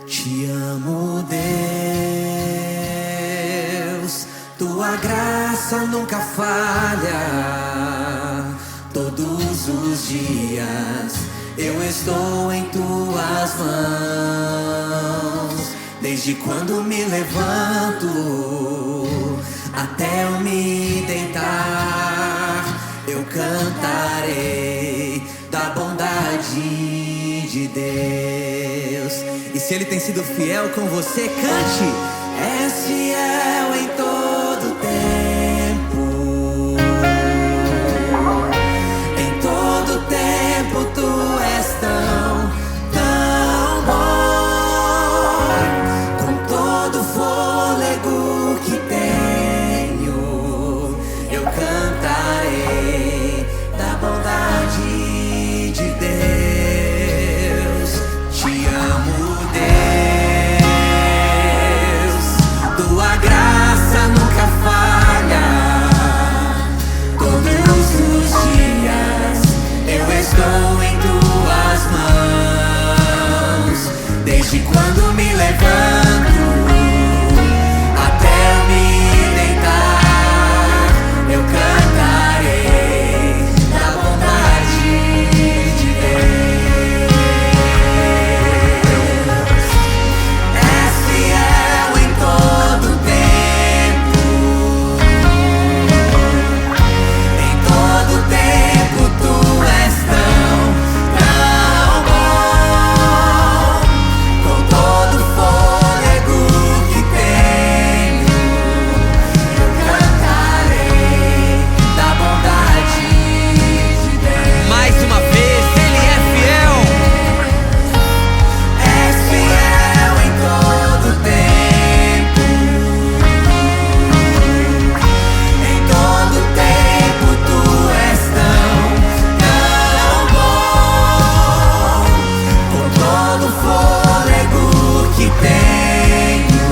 Te amo, Deus, tua graça nunca falha. dias eu estou em tuas mãos. Desde quando me levanto até eu me deitar, eu cantarei da bondade de Deus. E se Ele tem sido fiel com você, cante. És fiel em todo tempo, em todo tempo tu és tão, tão bom. Com todo fôlego que tenho, eu cantarei da bondade de Deus. Te amo, Deus, tua graça nunca falha. Todos os dias eu estou em tuas mãos. Desde quando me levanto até eu me deitar, eu cantarei da bondade de Deus. És fiel em todo tempo, em todo tempo tu és tão, tão bom. Com todo fôlego que tenho, eu cantarei da bondade de Deus. Mais uma vez, Ele é fiel. És fiel em todo tempo, em todo tempo tu és tão, tão bom. Com todo fôlego que tenho,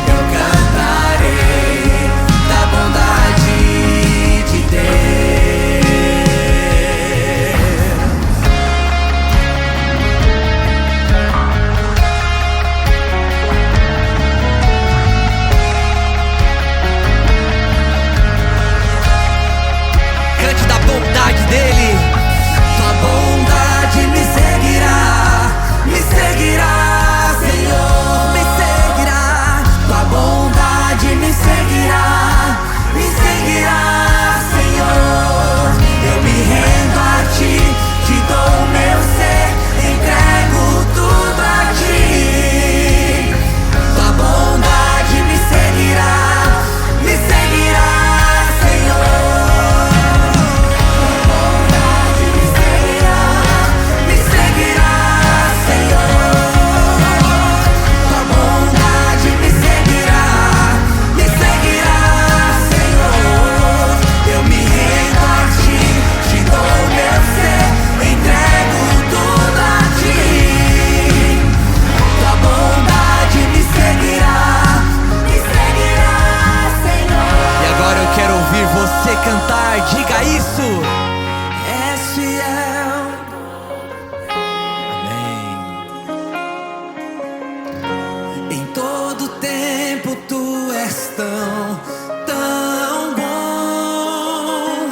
eu cantarei da bondade de Deus. Cante da bondade dele. Tua bondade me seguirá, Senhor, me seguirá. Tua bondade me seguirá, Senhor. Eu me rendo a ti, te dou o meu ser, entrego tudo a ti. Tua bondade me seguirá, Senhor. Me seguirá, Senhor. Tua bondade me seguirá, Senhor. Eu me rendo a ti, te dou o meu ser, entrego tudo a ti. Tua bondade me seguirá, Senhor. E agora eu quero ouvir você cantar. Diga isso. És fiel. Em todo tempo tu és tão, tão bom.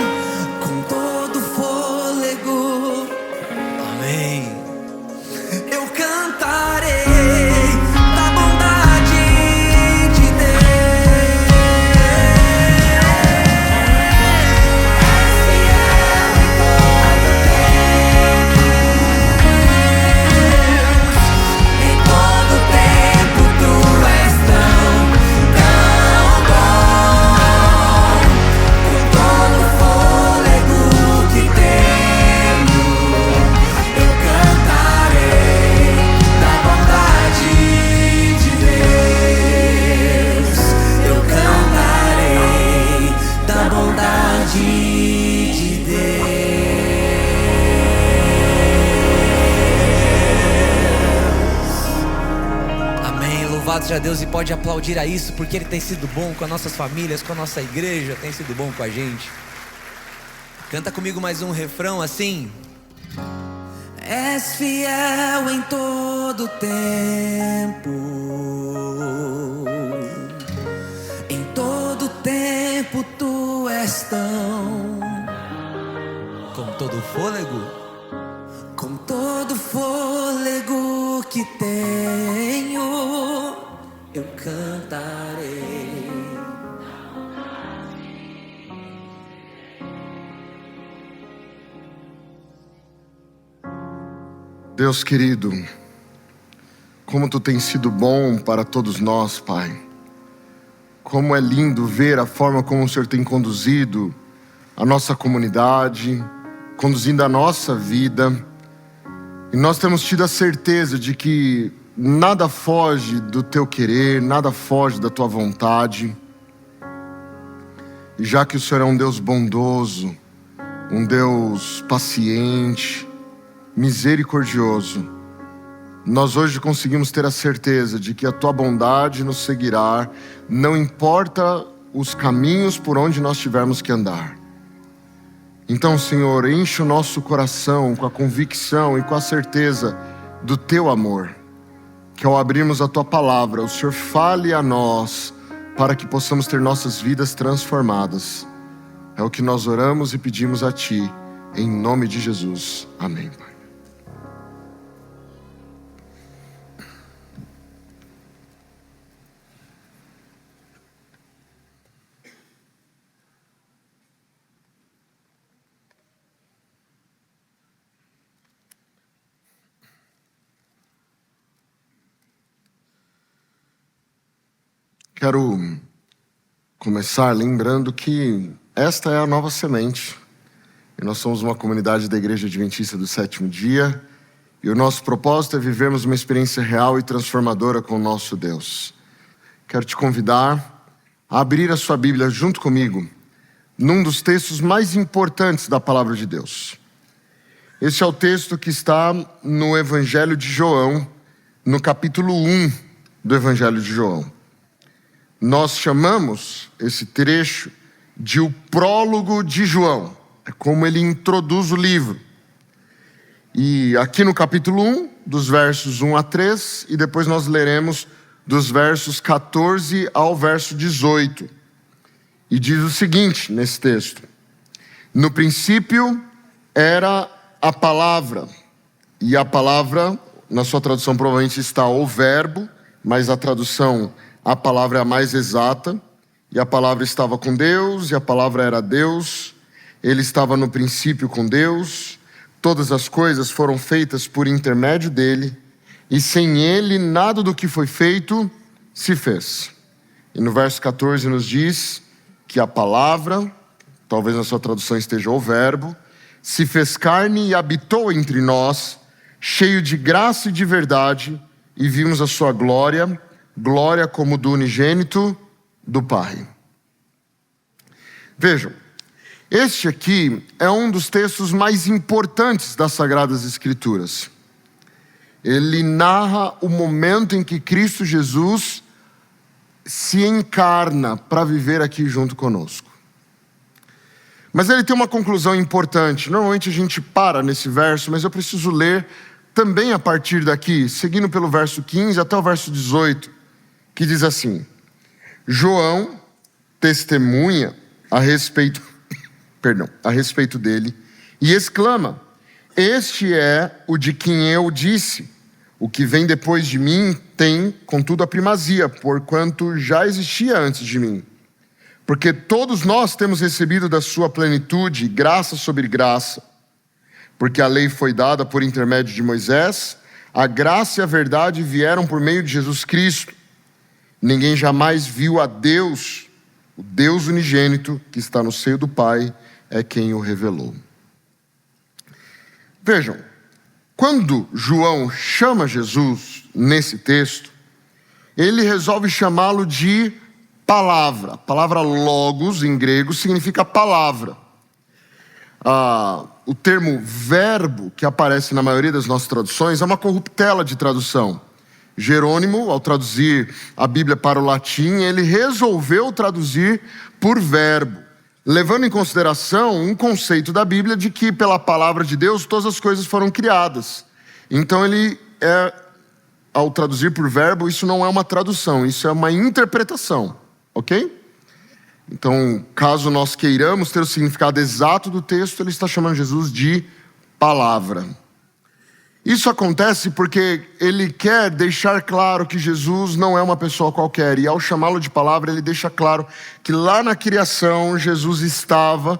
Com todo fôlego, Amém. eu cantarei da bondade de Deus. És fiel em todo tempo, em todo tempo tu és tão, tão bom. Com todo fôlego que tenho, eu cantarei da bondade de Deus. Eu cantarei da bondade de Deus. Amém. Louvado seja Deus, e pode aplaudir a isso, porque Ele tem sido bom com as nossas famílias, com a nossa igreja, tem sido bom com a gente. Canta comigo mais um refrão assim. És fiel em todo tempo, em todo tempo tu és tão, Com todo o fôlego, com todo fôlego que tenho, eu cantarei. Deus querido, como Tu tens sido bom para todos nós, Pai. Como é lindo ver a forma como o Senhor tem conduzido a nossa comunidade, conduzindo a nossa vida. E nós temos tido a certeza de que nada foge do Teu querer, nada foge da Tua vontade. E já que o Senhor é um Deus bondoso, um Deus paciente, misericordioso, nós hoje conseguimos ter a certeza de que a Tua bondade nos seguirá, não importa os caminhos por onde nós tivermos que andar. Então, Senhor, enche o nosso coração com a convicção e com a certeza do Teu amor, que ao abrirmos a Tua palavra, o Senhor fale a nós, para que possamos ter nossas vidas transformadas. É o que nós oramos e pedimos a Ti, em nome de Jesus. Amém, Pai. Quero começar lembrando que esta é a Nova Semente. E nós somos uma comunidade da Igreja Adventista do Sétimo Dia. E o nosso propósito é vivermos uma experiência real e transformadora com o nosso Deus. Quero te convidar a abrir a sua Bíblia junto comigo num dos textos mais importantes da Palavra de Deus. Esse é o texto que está no Evangelho de João, no capítulo 1 do Evangelho de João. Nós chamamos esse trecho de o prólogo de João. É como ele introduz o livro. E aqui no capítulo 1, dos versos 1 a 3, e depois nós leremos dos versos 14 ao verso 18. E diz o seguinte nesse texto: no princípio era a palavra, e a palavra, na sua tradução provavelmente está o verbo, mas a tradução, a palavra é a mais exata. E a palavra estava com Deus, e a palavra era Deus. Ele estava no princípio com Deus. Todas as coisas foram feitas por intermédio dele, e sem ele nada do que foi feito se fez. E no verso 14 nos diz que a palavra, talvez na sua tradução esteja o verbo, se fez carne e habitou entre nós, cheio de graça e de verdade, e vimos a sua glória, glória como do unigênito do Pai. Vejam, este aqui é um dos textos mais importantes das Sagradas Escrituras. Ele narra o momento em que Cristo Jesus se encarna para viver aqui junto conosco. Mas ele tem uma conclusão importante. Normalmente a gente para nesse verso, mas eu preciso ler também a partir daqui, seguindo pelo verso 15 até o verso 18, que diz assim: João testemunha a respeito dele e exclama: este é o de quem eu disse, o que vem depois de mim tem, contudo, a primazia, porquanto já existia antes de mim. Porque todos nós temos recebido da sua plenitude graça sobre graça. Porque a lei foi dada por intermédio de Moisés, a graça e a verdade vieram por meio de Jesus Cristo. Ninguém jamais viu a Deus, o Deus unigênito que está no seio do Pai é quem o revelou. Vejam, quando João chama Jesus nesse texto, ele resolve chamá-lo de palavra. A palavra logos em grego significa palavra. O termo verbo, que aparece na maioria das nossas traduções, é uma corruptela de tradução. Jerônimo, ao traduzir a Bíblia para o latim, ele resolveu traduzir por verbo, levando em consideração um conceito da Bíblia de que pela palavra de Deus todas as coisas foram criadas. Então ao traduzir por verbo, isso não é uma tradução, isso é uma interpretação, ok? Então, caso nós queiramos ter o significado exato do texto, ele está chamando Jesus de palavra. Isso acontece porque ele quer deixar claro que Jesus não é uma pessoa qualquer. E ao chamá-lo de palavra, ele deixa claro que lá na criação, Jesus estava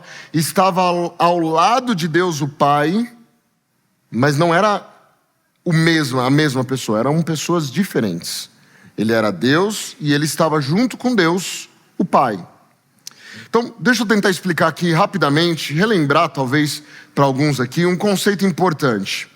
ao lado de Deus o Pai, mas não era a mesma pessoa, eram pessoas diferentes. Ele era Deus e ele estava junto com Deus, o Pai. Então, deixa eu tentar explicar aqui rapidamente, relembrar talvez para alguns aqui, um conceito importante.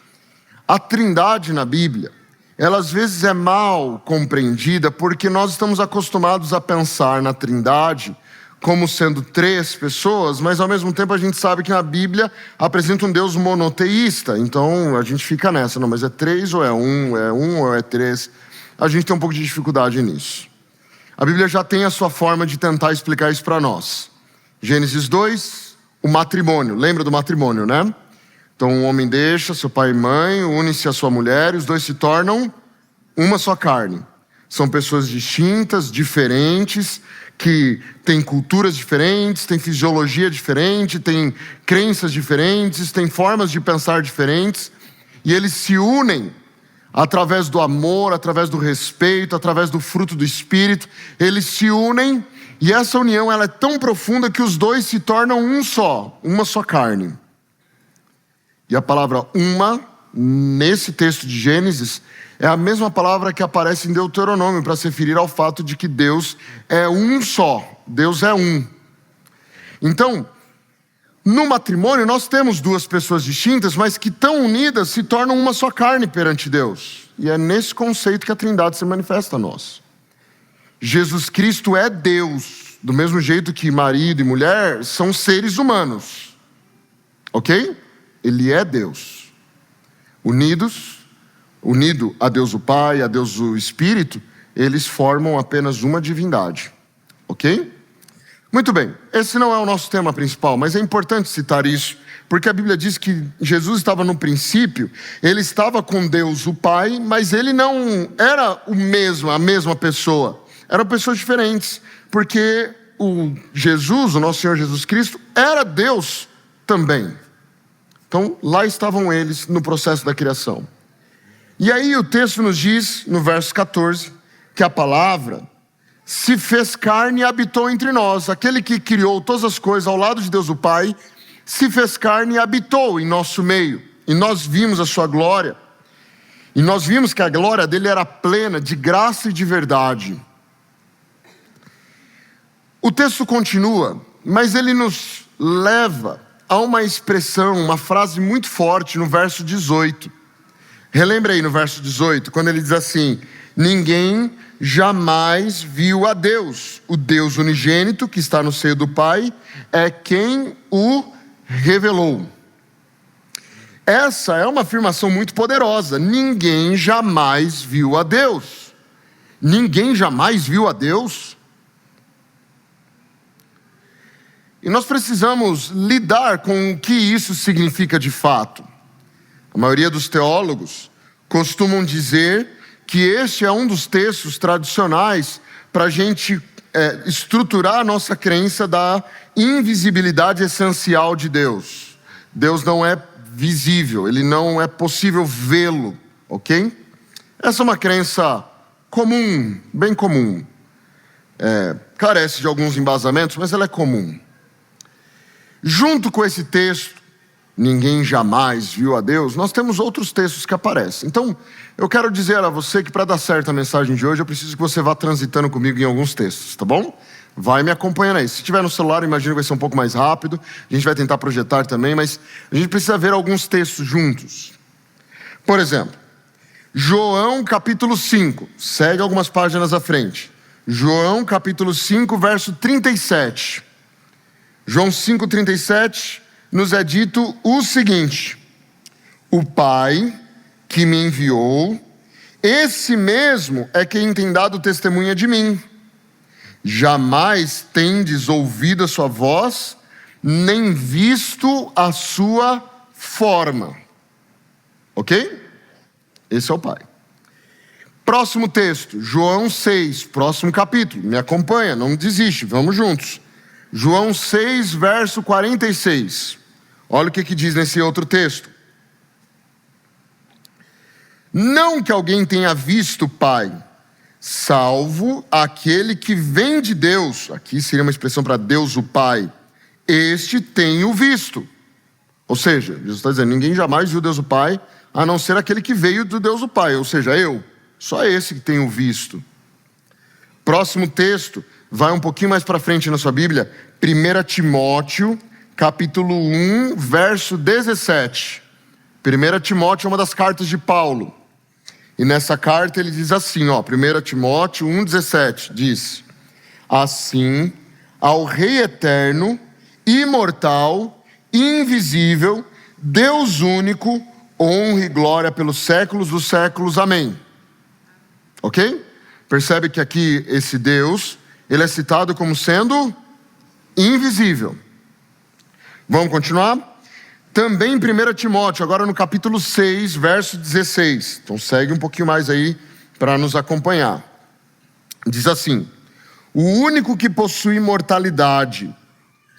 A Trindade na Bíblia, ela às vezes é mal compreendida porque nós estamos acostumados a pensar na Trindade como sendo 3 pessoas, mas ao mesmo tempo a gente sabe que na Bíblia apresenta um Deus monoteísta. Então a gente fica nessa, não, mas é 3 ou é 1 ou é 3? A gente tem um pouco de dificuldade nisso. A Bíblia já tem a sua forma de tentar explicar isso para nós. Gênesis 2, o matrimônio. Lembra do matrimônio, né? Então um homem deixa seu pai e mãe, une-se à sua mulher, e os dois se tornam uma só carne. São pessoas distintas, diferentes, que têm culturas diferentes, têm fisiologia diferente, têm crenças diferentes, têm formas de pensar diferentes, e eles se unem através do amor, através do respeito, através do fruto do Espírito. Eles se unem, e essa união ela é tão profunda que os dois se tornam uma só carne. E a palavra uma, nesse texto de Gênesis, é a mesma palavra que aparece em Deuteronômio para se referir ao fato de que Deus é um só. Deus é um. Então, no matrimônio nós temos 2 pessoas distintas, mas que tão unidas se tornam uma só carne perante Deus. E é nesse conceito que a Trindade se manifesta a nós. Jesus Cristo é Deus, do mesmo jeito que marido e mulher são seres humanos. Ok? Ele é Deus. Unido a Deus o Pai, a Deus o Espírito, eles formam apenas uma divindade. Ok? Muito bem, esse não é o nosso tema principal, mas é importante citar isso, porque a Bíblia diz que Jesus estava no princípio, ele estava com Deus o Pai, mas ele não era a mesma pessoa. Eram pessoas diferentes, porque o nosso Senhor Jesus Cristo, era Deus também. Então, lá estavam eles no processo da criação. E aí o texto nos diz, no verso 14, que a palavra se fez carne e habitou entre nós. Aquele que criou todas as coisas ao lado de Deus o Pai, se fez carne e habitou em nosso meio. E nós vimos a sua glória. E nós vimos que a glória dele era plena de graça e de verdade. O texto continua, mas ele nos leva a uma expressão, uma frase muito forte no verso 18. Relembre aí no verso 18, quando ele diz assim: ninguém jamais viu a Deus. O Deus unigênito que está no seio do Pai é quem o revelou. Essa é uma afirmação muito poderosa. Ninguém jamais viu a Deus. Ninguém jamais viu a Deus. E nós precisamos lidar com o que isso significa de fato. A maioria dos teólogos costumam dizer que este é um dos textos tradicionais para a gente estruturar a nossa crença da invisibilidade essencial de Deus. Deus não é visível, ele não é possível vê-lo, ok? Essa é uma crença comum, bem comum. Carece de alguns embasamentos, mas ela é comum. Junto com esse texto, ninguém jamais viu a Deus, nós temos outros textos que aparecem. Então, eu quero dizer a você que para dar certo a mensagem de hoje, eu preciso que você vá transitando comigo em alguns textos, tá bom? Vai me acompanhando aí. Se tiver no celular, imagino que vai ser um pouco mais rápido. A gente vai tentar projetar também, mas a gente precisa ver alguns textos juntos. Por exemplo, João capítulo 5. Segue algumas páginas à frente. João capítulo 5, verso 37. João 5,37 nos é dito o seguinte: o Pai que me enviou, esse mesmo é quem tem dado testemunha de mim. Jamais tendes ouvido a sua voz, nem visto a sua forma. Ok? Esse é o Pai. Próximo texto, João 6, próximo capítulo. Me acompanha, não desiste, vamos juntos. João 6, verso 46. Olha o que diz nesse outro texto. Não que alguém tenha visto o Pai, salvo aquele que vem de Deus. Aqui seria uma expressão para Deus o Pai. Este tem o visto. Ou seja, Jesus está dizendo, ninguém jamais viu Deus o Pai, a não ser aquele que veio do Deus o Pai. Ou seja, eu. Só esse que tem o visto. Próximo texto, vai um pouquinho mais para frente na sua Bíblia. 1 Timóteo, capítulo 1, verso 17. 1 Timóteo é uma das cartas de Paulo. E nessa carta ele diz assim, 1 Timóteo 1,17, diz: assim, ao Rei eterno, imortal, invisível, Deus único, honra e glória pelos séculos dos séculos. Amém. Ok? Percebe que aqui esse Deus, ele é citado como sendo invisível. Vamos continuar? Também em 1 Timóteo, agora no capítulo 6, verso 16. Então segue um pouquinho mais aí para nos acompanhar. Diz assim: o único que possui imortalidade,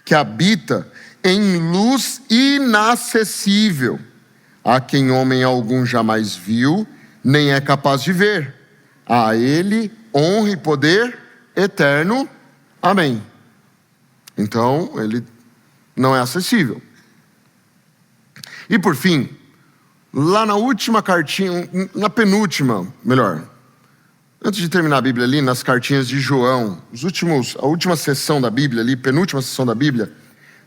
que habita em luz inacessível, a quem homem algum jamais viu, nem é capaz de ver. A ele honra e poder eterno. Amém. Então, ele não é acessível. E por fim, lá na última cartinha, na penúltima, melhor, antes de terminar a Bíblia ali, nas cartinhas de João, a última sessão da Bíblia ali, penúltima sessão da Bíblia,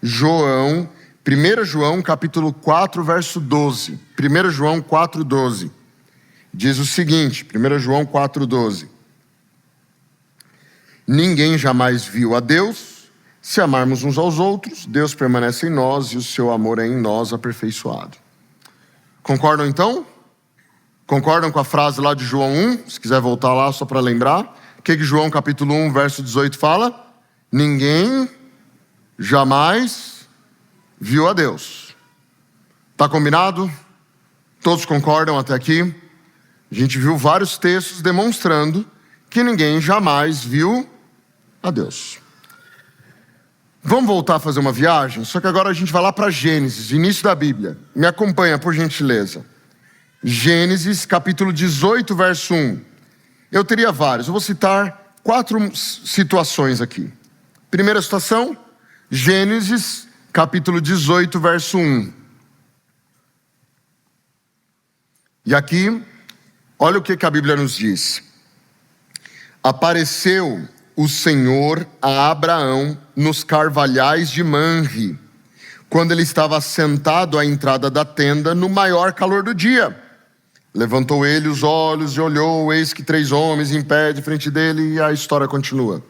João, 1 João capítulo 4, verso 12. 1 João 4, 12. Diz o seguinte, 1 João 4, 12. Ninguém jamais viu a Deus. Se amarmos uns aos outros, Deus permanece em nós e o seu amor é em nós aperfeiçoado. Concordam então? Concordam com a frase lá de João 1? Se quiser voltar lá só para lembrar. O que João capítulo 1, verso 18 fala? Ninguém jamais viu a Deus. Tá combinado? Todos concordam até aqui? A gente viu vários textos demonstrando que ninguém jamais viu a Deus. Vamos voltar a fazer uma viagem? Só que agora a gente vai lá para Gênesis, início da Bíblia. Me acompanha, por gentileza. Gênesis, capítulo 18, verso 1. Eu teria vários, eu vou citar 4 situações aqui. Primeira situação, Gênesis, capítulo 18, verso 1. E aqui, olha o que a Bíblia nos diz. Apareceu o Senhor a Abraão nos carvalhais de Manre, quando ele estava sentado à entrada da tenda no maior calor do dia. Levantou ele os olhos e olhou, eis que 3 homens em pé de frente dele, e a história continua.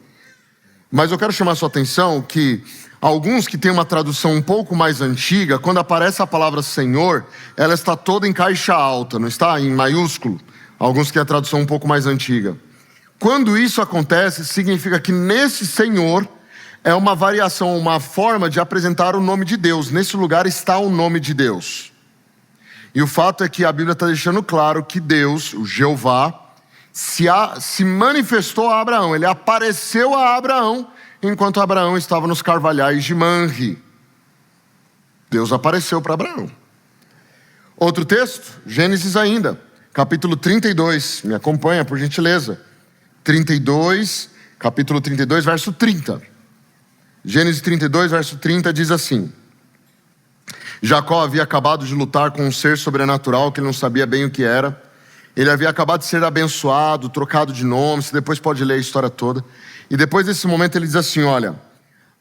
Mas eu quero chamar a sua atenção que alguns que têm uma tradução um pouco mais antiga, quando aparece a palavra Senhor, ela está toda em caixa alta, não está? Em maiúsculo. Alguns que têm a tradução um pouco mais antiga. Quando isso acontece, significa que nesse Senhor é uma variação, uma forma de apresentar o nome de Deus. Nesse lugar está o nome de Deus. E o fato é que a Bíblia está deixando claro que Deus, o Jeová, se manifestou a Abraão. Ele apareceu a Abraão enquanto Abraão estava nos carvalhais de Manre. Deus apareceu para Abraão. Outro texto, Gênesis ainda, capítulo 32. Me acompanha, por gentileza. 32, capítulo 32, verso 30. Gênesis 32, verso 30 diz assim: Jacó havia acabado de lutar com um ser sobrenatural que ele não sabia bem o que era. Ele havia acabado de ser abençoado, trocado de nome. Você depois pode ler a história toda. E depois desse momento ele diz assim, olha: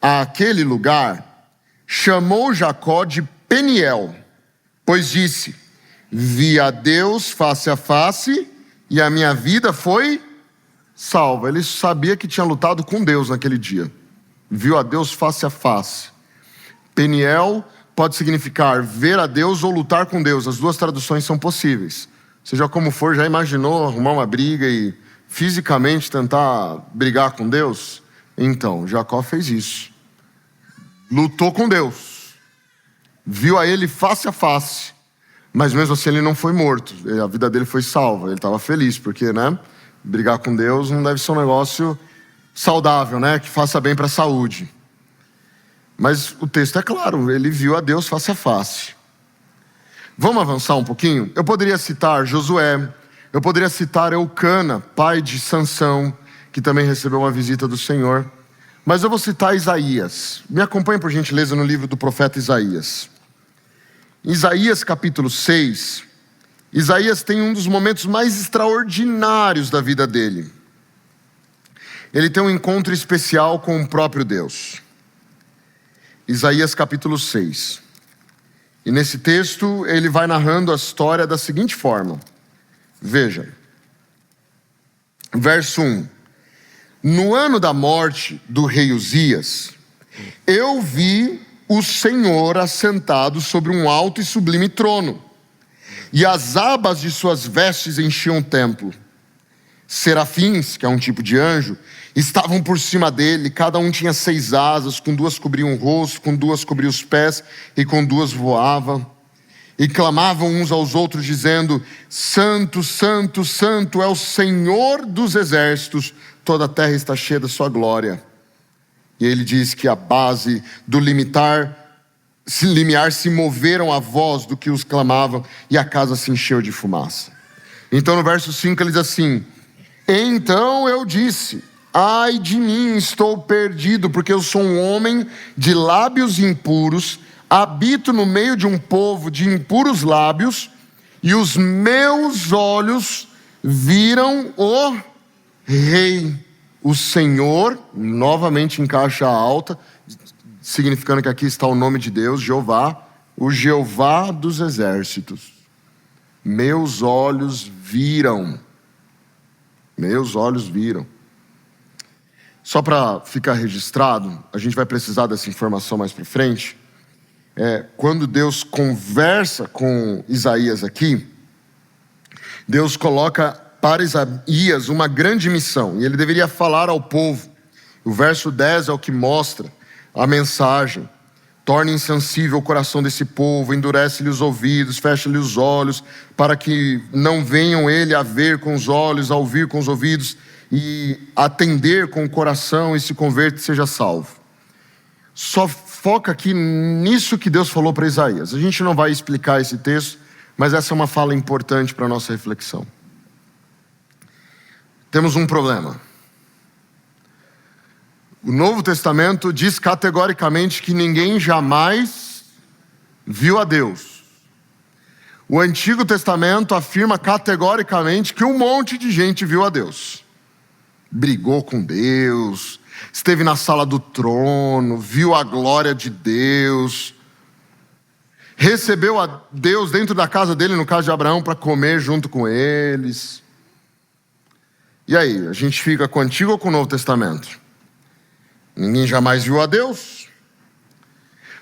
aquele lugar chamou Jacó de Peniel, pois disse: vi a Deus face a face e a minha vida foi salva. Ele sabia que tinha lutado com Deus naquele dia. Viu a Deus face a face. Peniel pode significar ver a Deus ou lutar com Deus. As duas traduções são possíveis. Seja como for, já imaginou arrumar uma briga e fisicamente tentar brigar com Deus? Então, Jacó fez isso. Lutou com Deus. Viu a ele face a face. Mas mesmo assim ele não foi morto. A vida dele foi salva. Ele estava feliz, porque, né? Brigar com Deus não deve ser um negócio saudável, né? Que faça bem para a saúde. Mas o texto é claro, ele viu a Deus face a face. Vamos avançar um pouquinho? Eu poderia citar Josué, eu poderia citar Eucana, pai de Sansão, que também recebeu uma visita do Senhor. Mas eu vou citar Isaías. Me acompanhe por gentileza no livro do profeta Isaías. Isaías capítulo 6. Isaías tem um dos momentos mais extraordinários da vida dele. Ele tem um encontro especial com o próprio Deus. Isaías capítulo 6. E nesse texto ele vai narrando a história da seguinte forma. Veja. Verso 1. No ano da morte do rei Uzias, eu vi o Senhor assentado sobre um alto e sublime trono, e as abas de suas vestes enchiam o templo. Serafins, que é um tipo de anjo, estavam por cima dele, cada um tinha 6 asas, com 2 cobriam o rosto, com 2 cobriam os pés, e com 2 voava. E clamavam uns aos outros, dizendo: Santo, Santo, Santo é o Senhor dos exércitos, toda a terra está cheia da sua glória. E ele diz que a base do limiar se moveram a voz do que os clamavam, e a casa se encheu de fumaça. Então no verso 5 ele diz assim: então eu disse: ai de mim, estou perdido, porque eu sou um homem de lábios impuros, habito no meio de um povo de impuros lábios, e os meus olhos viram o Rei, o Senhor, novamente em caixa alta, significando que aqui está o nome de Deus, Jeová, o Jeová dos exércitos. Meus olhos viram. Meus olhos viram. Só para ficar registrado, a gente vai precisar dessa informação mais para frente. Quando Deus conversa com Isaías aqui, Deus coloca para Isaías uma grande missão, e ele deveria falar ao povo. O verso 10 é o que mostra a mensagem: torna insensível o coração desse povo, endurece-lhe os ouvidos, fecha-lhe os olhos, para que não venham ele a ver com os olhos, a ouvir com os ouvidos, e atender com o coração, e se converter e seja salvo. Só foca aqui nisso que Deus falou para Isaías. A gente não vai explicar esse texto, mas essa é uma fala importante para a nossa reflexão. Temos um problema. O Novo Testamento diz categoricamente que ninguém jamais viu a Deus. O Antigo Testamento afirma categoricamente que um monte de gente viu a Deus. Brigou com Deus, esteve na sala do trono, viu a glória de Deus, recebeu a Deus dentro da casa dele, no caso de Abraão, para comer junto com eles. E aí, a gente fica com o Antigo ou com o Novo Testamento? Ninguém jamais viu a Deus?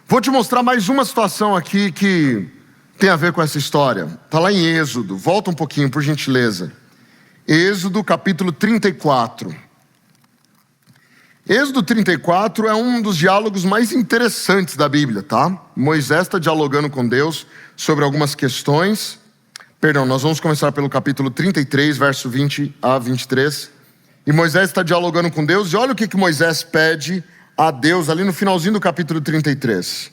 Vou te mostrar mais uma situação aqui que tem a ver com essa história. Está lá em Êxodo. Volta um pouquinho, por gentileza. Êxodo capítulo 34. Êxodo 34 é um dos diálogos mais interessantes da Bíblia, tá? Moisés está dialogando com Deus sobre algumas questões. Perdão, nós vamos começar pelo capítulo 33, verso 20 a 23. E Moisés está dialogando com Deus, e olha o que Moisés pede a Deus ali no finalzinho do capítulo 33.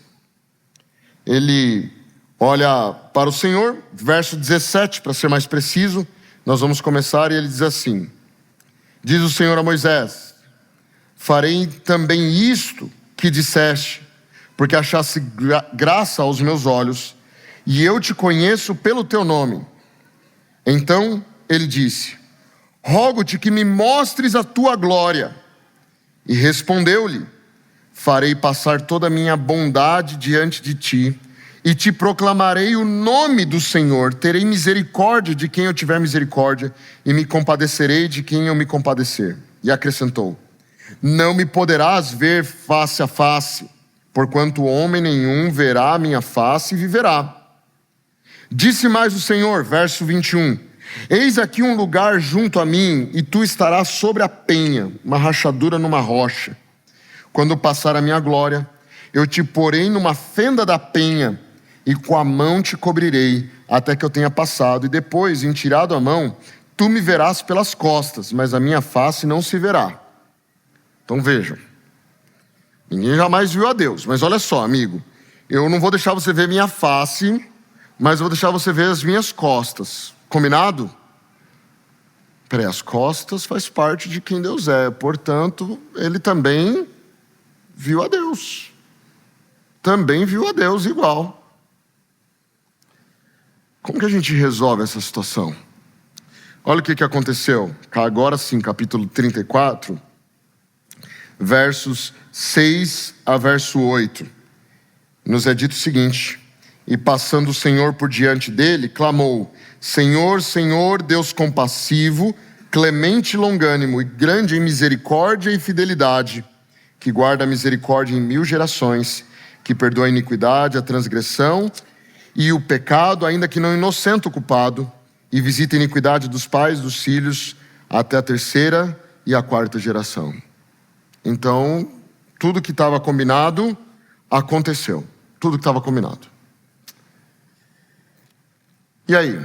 Ele olha para o Senhor, verso 17, para ser mais preciso, nós vamos começar, e ele diz assim: diz o Senhor a Moisés: farei também isto que disseste, porque achaste graça aos meus olhos, e eu te conheço pelo teu nome. Então ele disse: rogo-te que me mostres a tua glória. E respondeu-lhe: farei passar toda a minha bondade diante de ti, e te proclamarei o nome do Senhor. Terei misericórdia de quem eu tiver misericórdia, e me compadecerei de quem eu me compadecer. E acrescentou: não me poderás ver face a face, porquanto homem nenhum verá a minha face e viverá. Disse mais o Senhor, verso 21, eis aqui um lugar junto a mim, e tu estarás sobre a penha, uma rachadura numa rocha. Quando passar a minha glória, eu te porei numa fenda da penha, e com a mão te cobrirei, até que eu tenha passado, e depois, em tirado a mão, tu me verás pelas costas, mas a minha face não se verá. Então vejam, Ninguém jamais viu a Deus. Mas olha só, amigo, eu não vou deixar você ver minha face, mas eu vou deixar você ver as minhas costas. Combinado? Peraí, as costas faz parte de quem Deus é. Portanto, ele também viu a Deus. Também viu a Deus igual. Como que a gente resolve essa situação? Olha o que aconteceu. Agora sim, capítulo 34, versos 6 a verso 8. Nos é dito o seguinte: e passando o Senhor por diante dele, clamou: Senhor, Senhor, Deus compassivo, clemente e longânimo, e grande em misericórdia e fidelidade, que guarda a misericórdia em 1000 gerações, que perdoa a iniquidade, a transgressão e o pecado, ainda que não inocente o culpado, e visita a iniquidade dos pais, dos filhos, até a 3ª e a 4ª geração. Então, tudo que estava combinado, aconteceu. Tudo que estava combinado. E aí?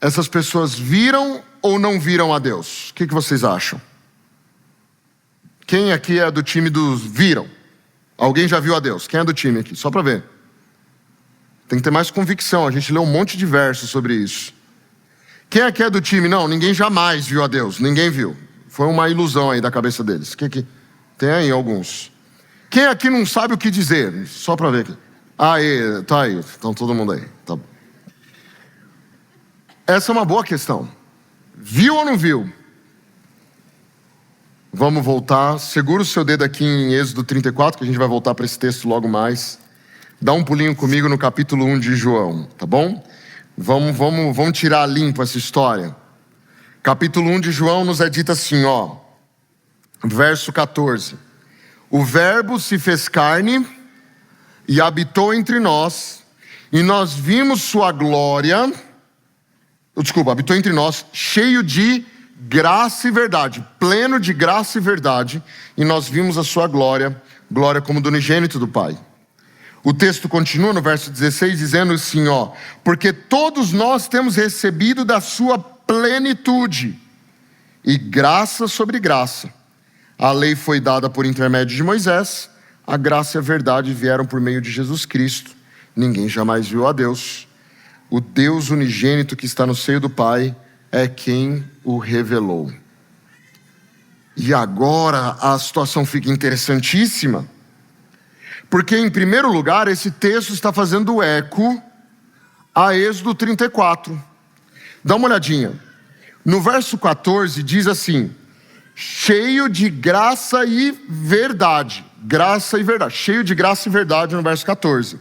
Essas pessoas viram ou não viram a Deus? O que vocês acham? Quem aqui é do time dos viram? Alguém já viu a Deus? Quem é do time aqui? Só para ver. Tem que ter mais convicção. A gente leu um monte de versos sobre isso. Quem aqui é do time? Não, ninguém jamais viu a Deus. Ninguém viu. Foi uma ilusão aí da cabeça deles. Quem aqui? Tem aí alguns. Quem aqui não sabe o que dizer? Só para ver aqui. Aí, tá aí. Então todo mundo aí. Tá. Essa é uma boa questão. Viu ou não viu? Vamos voltar. Segura o seu dedo aqui em Êxodo 34, que a gente vai voltar para esse texto logo mais. Dá um pulinho comigo no capítulo 1 de João, tá bom? Vamos tirar limpo essa história. Capítulo 1 de João nos é dito assim, ó. Verso 14. O verbo se fez carne e habitou entre nós, e nós vimos sua glória. Habitou entre nós, cheio de graça e verdade, pleno de graça e verdade, e nós vimos a sua glória, glória como do unigênito do Pai. O texto continua no verso 16 dizendo assim, ó: porque todos nós temos recebido da sua plenitude, e graça sobre graça. A lei foi dada por intermédio de Moisés, a graça e a verdade vieram por meio de Jesus Cristo. Ninguém jamais viu a Deus. O Deus unigênito que está no seio do Pai é quem o revelou. E agora a situação fica interessantíssima, porque em primeiro lugar esse texto está fazendo eco a Êxodo 34. Dá uma olhadinha. No verso 14 diz assim: cheio de graça e verdade. Graça e verdade. Cheio de graça e verdade no verso 14.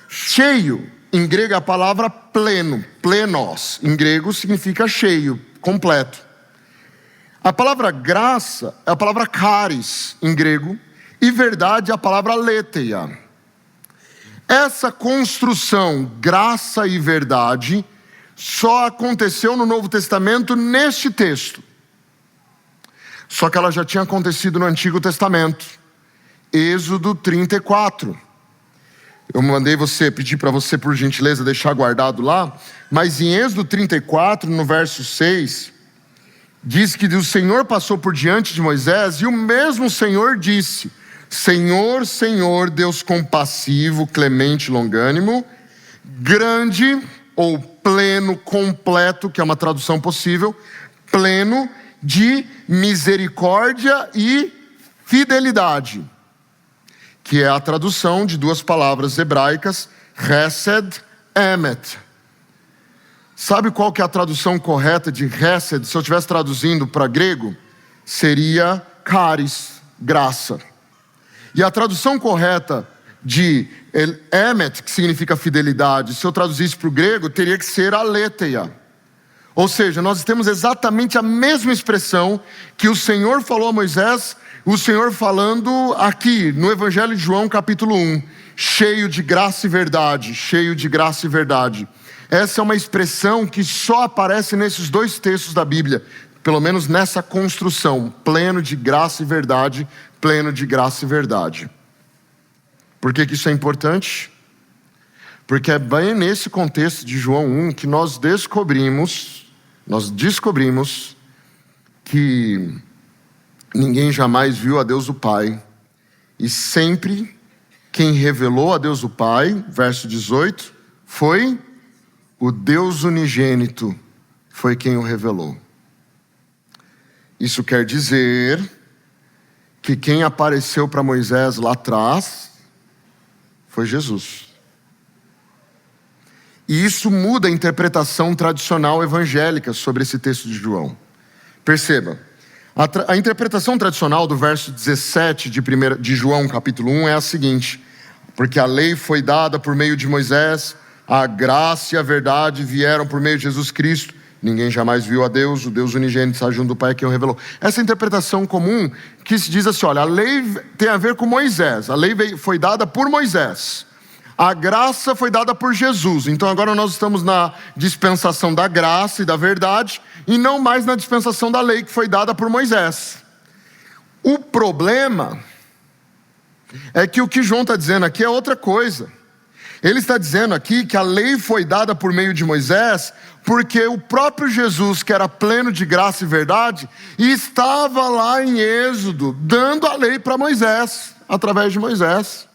Cheio, em grego é a palavra pleno, plenos. Em grego significa cheio, completo. A palavra graça é a palavra charis, em grego. E verdade é a palavra aletheia. Essa construção, graça e verdade, só aconteceu no Novo Testamento neste texto. Só que ela já tinha acontecido no Antigo Testamento. Êxodo 34. Eu pedi para você, por gentileza, deixar guardado lá. Mas em Êxodo 34, no verso 6, diz que o Senhor passou por diante de Moisés, e o mesmo Senhor disse: Senhor, Senhor, Deus compassivo, clemente, longânimo, grande ou pleno, completo, que é uma tradução possível, pleno de misericórdia e fidelidade, que é a tradução de duas palavras hebraicas, Hesed, Emet. Sabe qual que é a tradução correta de Hesed? Se eu estivesse traduzindo para grego, seria charis, graça. E a tradução correta de Emet, que significa fidelidade, se eu traduzisse para o grego, teria que ser aletheia. Ou seja, nós temos exatamente a mesma expressão que o Senhor falou a Moisés, o Senhor falando aqui no Evangelho de João capítulo 1, cheio de graça e verdade, cheio de graça e verdade. Essa é uma expressão que só aparece nesses dois textos da Bíblia, pelo menos nessa construção, pleno de graça e verdade, pleno de graça e verdade. Por que isso é importante? Porque é bem nesse contexto de João 1 que nós descobrimos que ninguém jamais viu a Deus o Pai, E sempre quem revelou a Deus o Pai, verso 18, foi o Deus unigênito, foi quem o revelou. Isso quer dizer que quem apareceu para Moisés lá atrás foi Jesus. E isso muda a interpretação tradicional evangélica sobre esse texto de João. Perceba, a interpretação tradicional do verso 17 de João capítulo 1 é a seguinte: porque a lei foi dada por meio de Moisés, a graça e a verdade vieram por meio de Jesus Cristo. Ninguém jamais viu a Deus, o Deus unigênito está junto do Pai é quem o revelou. Essa interpretação comum que se diz assim: olha, a lei tem a ver com Moisés, a lei foi dada por Moisés, a graça foi dada por Jesus. Então agora nós estamos na dispensação da graça e da verdade, e não mais na dispensação da lei que foi dada por Moisés. O problema é que o que João está dizendo aqui é outra coisa. Ele está dizendo aqui que a lei foi dada por meio de Moisés, porque o próprio Jesus, que era pleno de graça e verdade, estava lá em Êxodo, dando a lei para Moisés, através de Moisés.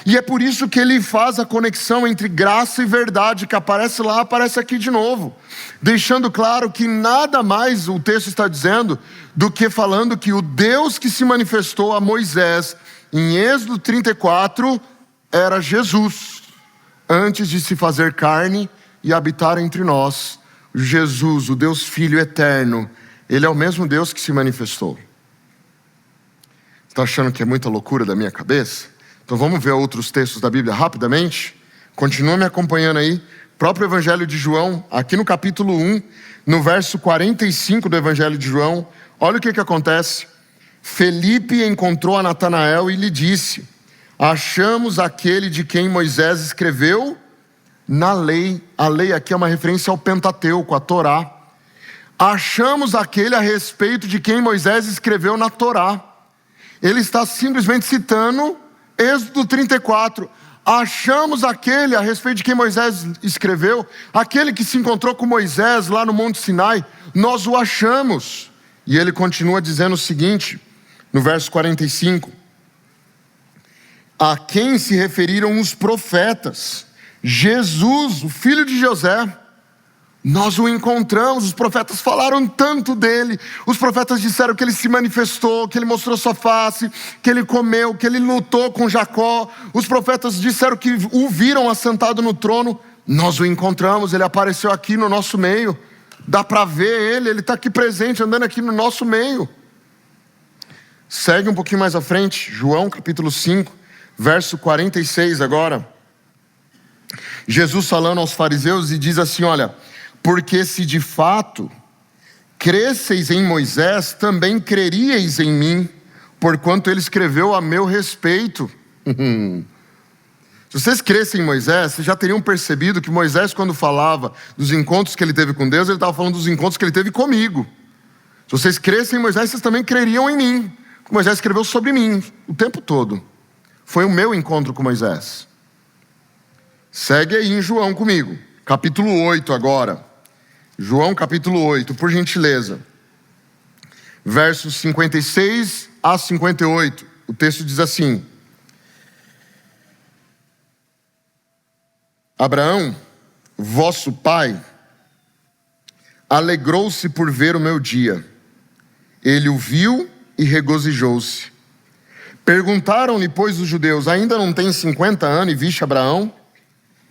E é por isso que ele faz a conexão entre graça e verdade, que aparece lá, aparece aqui de novo, deixando claro que nada mais o texto está dizendo do que falando que o Deus que se manifestou a Moisés em Êxodo 34 era Jesus, antes de se fazer carne e habitar entre nós. Jesus, o Deus Filho eterno, ele é o mesmo Deus que se manifestou. Está achando que é muita loucura da minha cabeça? Então vamos ver outros textos da Bíblia rapidamente. Continua me acompanhando aí. Próprio Evangelho de João, aqui no capítulo 1, no verso 45 do Evangelho de João. Olha o que acontece. Felipe encontrou a Natanael e lhe disse: achamos aquele de quem Moisés escreveu na lei. A lei aqui é uma referência ao Pentateuco, a Torá. Achamos aquele a respeito de quem Moisés escreveu na Torá. Ele está simplesmente citando Êxodo 34. Achamos aquele a respeito de quem Moisés escreveu, aquele que se encontrou com Moisés lá no Monte Sinai, nós o achamos. E ele continua dizendo o seguinte, no verso 45: a quem se referiram os profetas, Jesus, o filho de José, nós o encontramos. Os profetas falaram tanto dele, os profetas disseram que ele se manifestou, que ele mostrou sua face, que ele comeu, que ele lutou com Jacó. Os profetas disseram que o viram assentado no trono. Nós o encontramos, ele apareceu aqui no nosso meio, dá para ver ele está aqui presente, andando aqui no nosso meio. Segue um pouquinho mais à frente, João capítulo 5, verso 46 agora. Jesus falando aos fariseus e diz assim: olha, porque se de fato cresceis em Moisés, também creríeis em mim, porquanto ele escreveu a meu respeito. Se vocês crescem em Moisés, vocês já teriam percebido que Moisés, quando falava dos encontros que ele teve com Deus, ele estava falando dos encontros que ele teve comigo. Se vocês crescem em Moisés, vocês também creriam em mim. Moisés escreveu sobre mim o tempo todo. Foi o meu encontro com Moisés. Segue aí em João comigo, capítulo 8 agora. João capítulo 8, por gentileza. Versos 56 a 58. O texto diz assim: Abraão, vosso pai, alegrou-se por ver o meu dia. Ele o viu e regozijou-se. Perguntaram-lhe, pois, os judeus: ainda não tem 50 anos e viste Abraão?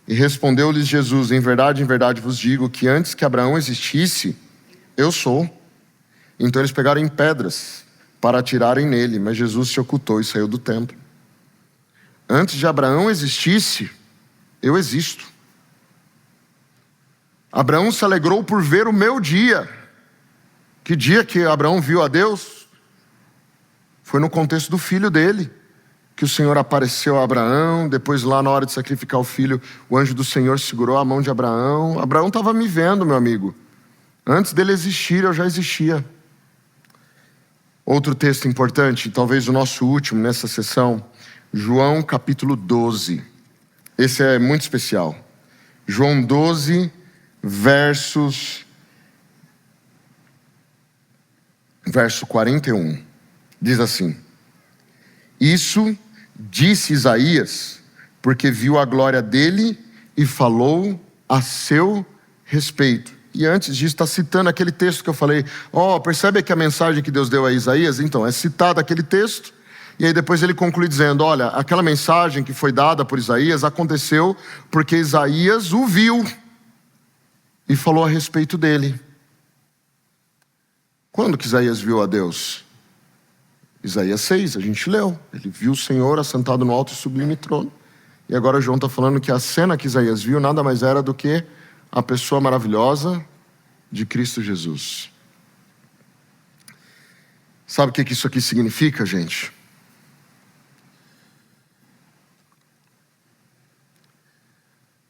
E respondeu-lhes Jesus: em verdade vos digo que antes que Abraão existisse, eu sou. Então eles pegaram em pedras para atirarem nele, mas Jesus se ocultou e saiu do templo. Antes de Abraão existisse, eu existo. Abraão se alegrou por ver o meu dia. Que dia que Abraão viu a Deus? Foi no contexto do filho dele, que o Senhor apareceu a Abraão. Depois lá na hora de sacrificar o filho, o anjo do Senhor segurou a mão de Abraão. Abraão estava me vendo, meu amigo. Antes dele existir, eu já existia. Outro texto importante, talvez o nosso último nessa sessão, João capítulo 12. Esse é muito especial. João 12, verso 41. Diz assim: Isso disse Isaías, porque viu a glória dele e falou a seu respeito. E antes disso está citando aquele texto que eu falei. Percebe que a mensagem que Deus deu a Isaías? Então, é citado aquele texto. E aí depois ele conclui dizendo, olha, aquela mensagem que foi dada por Isaías aconteceu porque Isaías o viu e falou a respeito dele. Quando que Isaías viu a Deus? Isaías 6, a gente leu. Ele viu o Senhor assentado no alto e sublime trono. E agora João está falando que a cena que Isaías viu nada mais era do que a pessoa maravilhosa de Cristo Jesus. Sabe o que isso aqui significa, gente?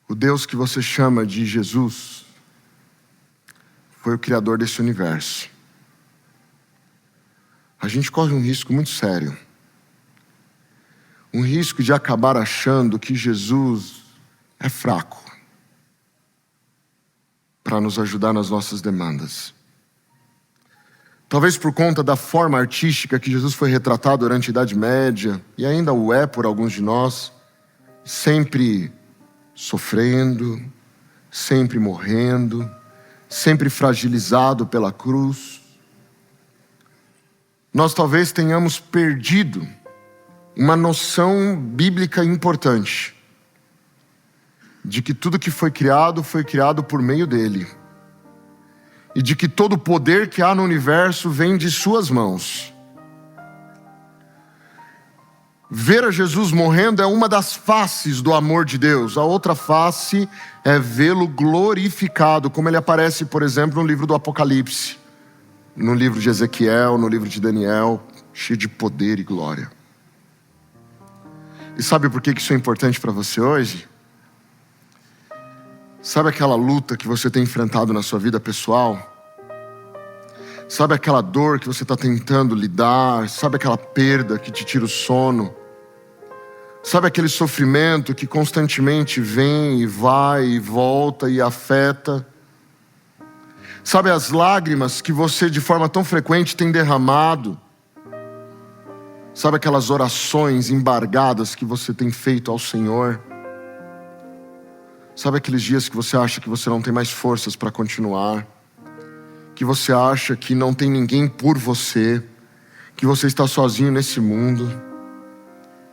O Deus que você chama de Jesus foi o Criador desse universo. A gente corre um risco muito sério. Um risco de acabar achando que Jesus é fraco para nos ajudar nas nossas demandas. Talvez por conta da forma artística que Jesus foi retratado durante a Idade Média, e ainda o é por alguns de nós, sempre sofrendo, sempre morrendo, sempre fragilizado pela cruz. Nós talvez tenhamos perdido uma noção bíblica importante, de que tudo que foi criado por meio dele, e de que todo o poder que há no universo vem de suas mãos. Ver a Jesus morrendo é uma das faces do amor de Deus. A outra face é vê-lo glorificado, como ele aparece, por exemplo, no livro do Apocalipse, no livro de Ezequiel, no livro de Daniel, cheio de poder e glória. E sabe por que isso é importante para você hoje? Sabe aquela luta que você tem enfrentado na sua vida pessoal? Sabe aquela dor que você está tentando lidar? Sabe aquela perda que te tira o sono? Sabe aquele sofrimento que constantemente vem e vai e volta e afeta? Sabe as lágrimas que você de forma tão frequente tem derramado? Sabe aquelas orações embargadas que você tem feito ao Senhor? Sabe aqueles dias que você acha que você não tem mais forças para continuar? Que você acha que não tem ninguém por você? Que você está sozinho nesse mundo?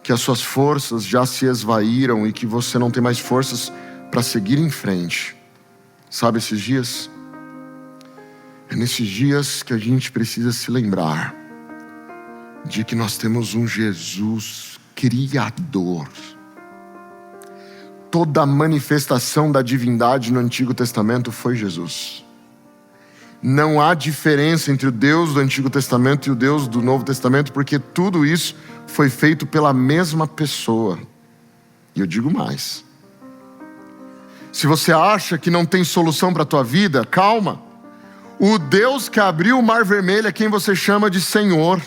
Que as suas forças já se esvaíram e que você não tem mais forças para seguir em frente? Sabe esses dias? É nesses dias que a gente precisa se lembrar de que nós temos um Jesus Criador. Toda a manifestação da divindade no Antigo Testamento foi Jesus. Não há diferença entre o Deus do Antigo Testamento e o Deus do Novo Testamento, porque tudo isso foi feito pela mesma pessoa. E eu digo mais. Se você acha que não tem solução para a tua vida, calma. O Deus que abriu o Mar Vermelho é quem você chama de Senhor.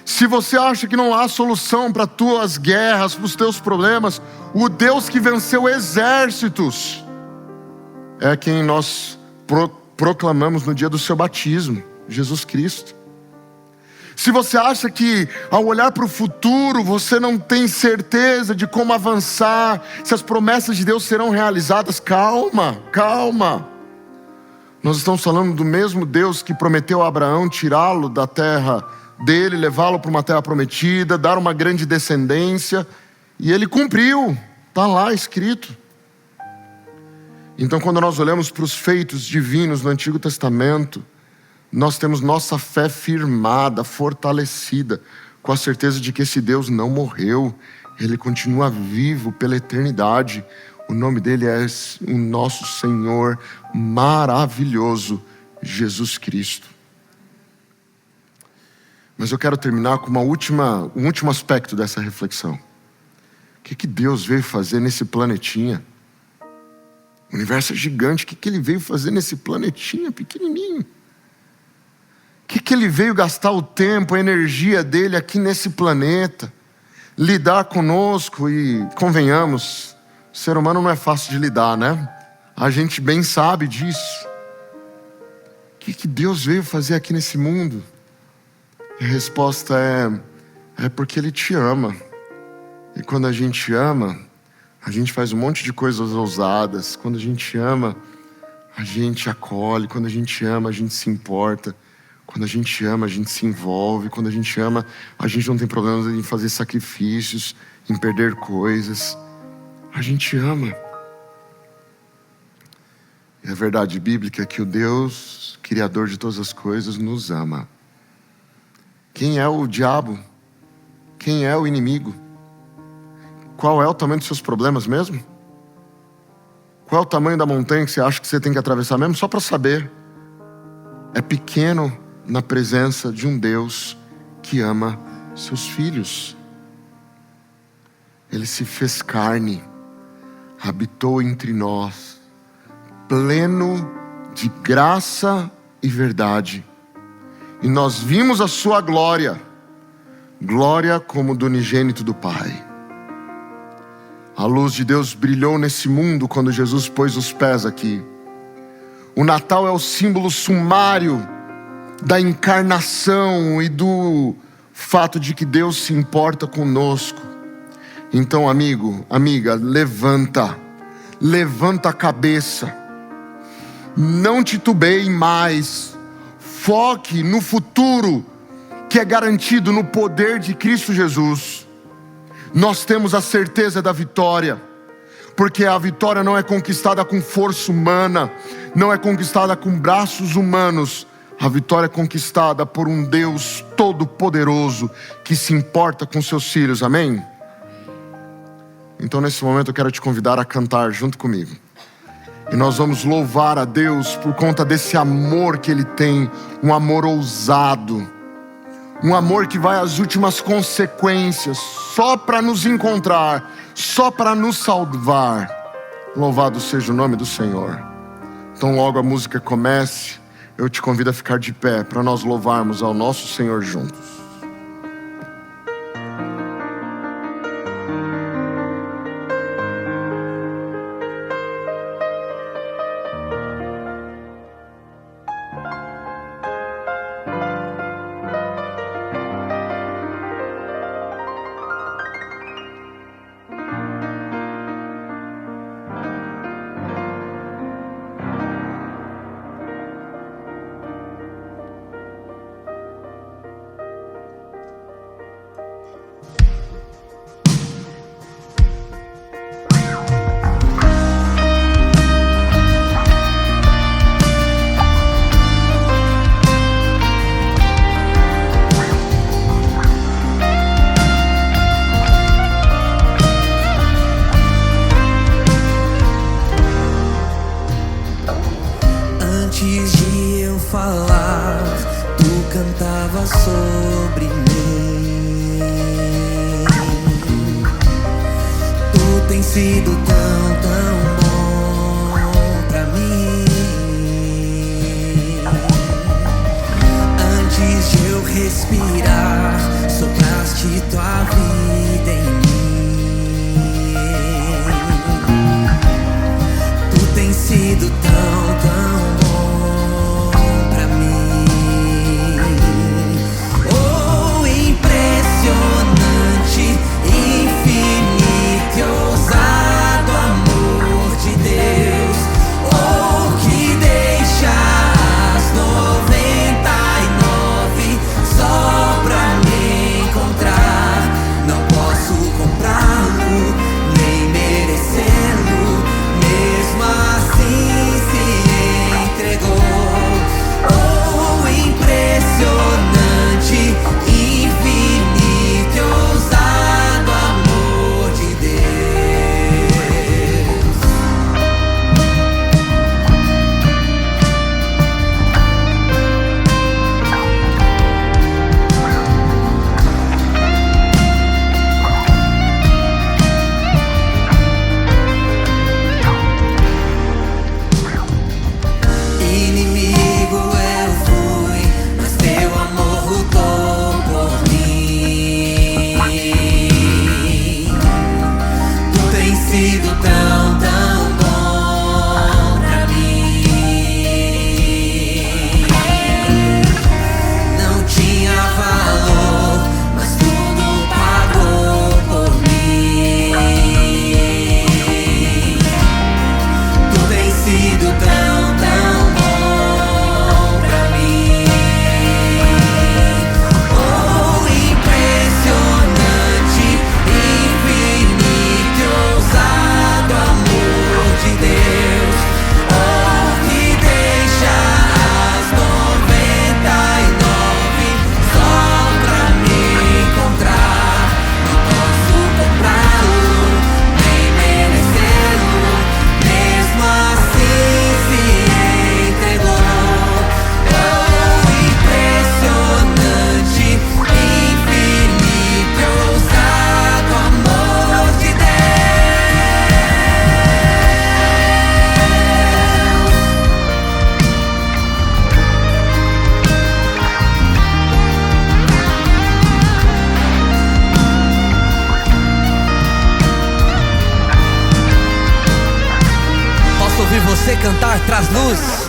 Se você acha que não há solução para as tuas guerras, para os teus problemas, o Deus que venceu exércitos é quem nós proclamamos no dia do seu batismo, Jesus Cristo. Se você acha que ao olhar para o futuro você não tem certeza de como avançar, se as promessas de Deus serão realizadas, calma, calma. Nós estamos falando do mesmo Deus que prometeu a Abraão tirá-lo da terra dele, levá-lo para uma terra prometida, dar uma grande descendência, e ele cumpriu, está lá escrito. Então quando nós olhamos para os feitos divinos no Antigo Testamento, nós temos nossa fé firmada, fortalecida, com a certeza de que esse Deus não morreu, ele continua vivo pela eternidade. O nome dele é o nosso Senhor maravilhoso, Jesus Cristo. Mas eu quero terminar com um último aspecto dessa reflexão. O que Deus veio fazer nesse planetinha? O universo é gigante, o que ele veio fazer nesse planetinha pequenininho? O que ele veio gastar o tempo, a energia dele aqui nesse planeta? Lidar conosco e, convenhamos, o ser humano não é fácil de lidar, né? A gente bem sabe disso. O que Deus veio fazer aqui nesse mundo? E a resposta é É porque Ele te ama. E quando a gente ama, a gente faz um monte de coisas ousadas. Quando a gente ama, a gente acolhe. Quando a gente ama, a gente se importa. Quando a gente ama, a gente se envolve. Quando a gente ama, a gente não tem problemas em fazer sacrifícios, em perder coisas. A gente ama. E a verdade bíblica é que o Deus, Criador de todas as coisas, nos ama. Quem é o diabo? Quem é o inimigo? Qual é o tamanho dos seus problemas mesmo? Qual é o tamanho da montanha que você acha que você tem que atravessar mesmo? Só para saber. É pequeno na presença de um Deus que ama seus filhos. Ele se fez carne, habitou entre nós, pleno de graça e verdade. E nós vimos a sua glória, glória como do unigênito do Pai. A luz de Deus brilhou nesse mundo quando Jesus pôs os pés aqui. O Natal é o símbolo sumário da encarnação e do fato de que Deus se importa conosco. Então, amigo, amiga, levanta a cabeça, não titubeie mais, foque no futuro que é garantido no poder de Cristo Jesus. Nós temos a certeza da vitória, porque a vitória não é conquistada com força humana, não é conquistada com braços humanos. A vitória é conquistada por um Deus todo-poderoso que se importa com seus filhos, amém? Então nesse momento eu quero te convidar a cantar junto comigo. E nós vamos louvar a Deus por conta desse amor que Ele tem, um amor ousado, um amor que vai às últimas consequências, só para nos encontrar, só para nos salvar. Louvado seja o nome do Senhor. Então logo a música comece, eu te convido a ficar de pé para nós louvarmos ao nosso Senhor juntos. Antes de eu falar, tu cantava sobre mim. Tu tens sido tão, tão bom pra mim. Antes de eu respirar, sopraste tua vida em mim. Tu tens sido tão, tão não você cantar, traz luz.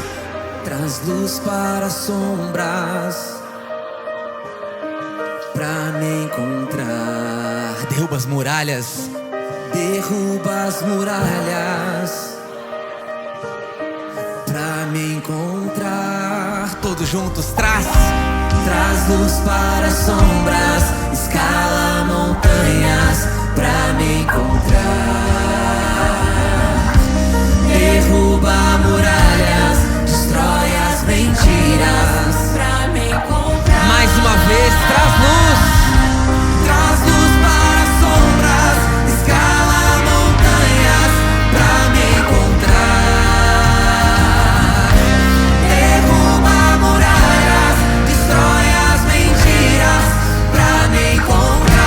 Traz luz para as sombras, pra me encontrar. Derruba as muralhas. Derruba as muralhas, pra me encontrar. Todos juntos, traz. Traz luz para as sombras, escala montanhas, pra me encontrar. Derruba muralhas, destrói as mentiras, pra me encontrar. Mais uma vez, traz luz. Traz luz para as sombras, escala montanhas, pra me encontrar. Derruba muralhas, destrói as mentiras, pra me encontrar.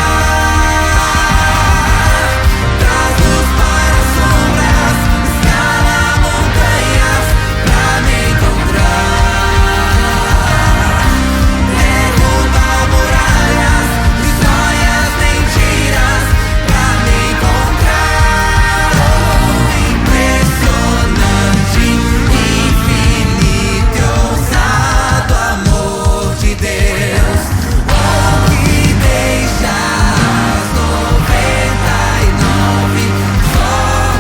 Traz luz para as sombras, escala montanhas, pra me encontrar. Derruba muralhas, destrói as mentiras, pra me encontrar. Oh, impressionante, infinito e ousado amor de Deus. Oh, que deixa as 99 só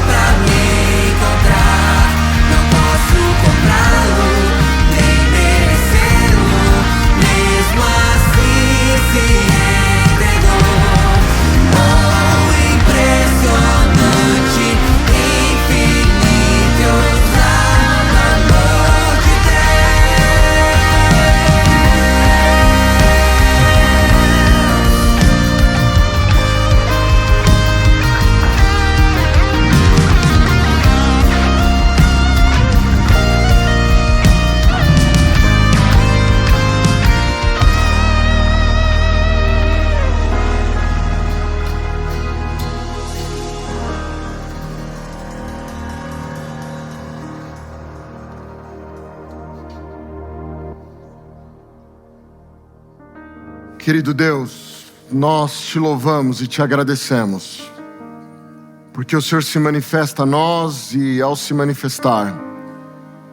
pra me encontrar. Não posso comprá-lo, nem merecê-lo, mesmo assim se entregou. Oh, impressionante, infinito e ousado amor de Querido Deus, nós te louvamos e te agradecemos, porque o Senhor se manifesta a nós e ao se manifestar,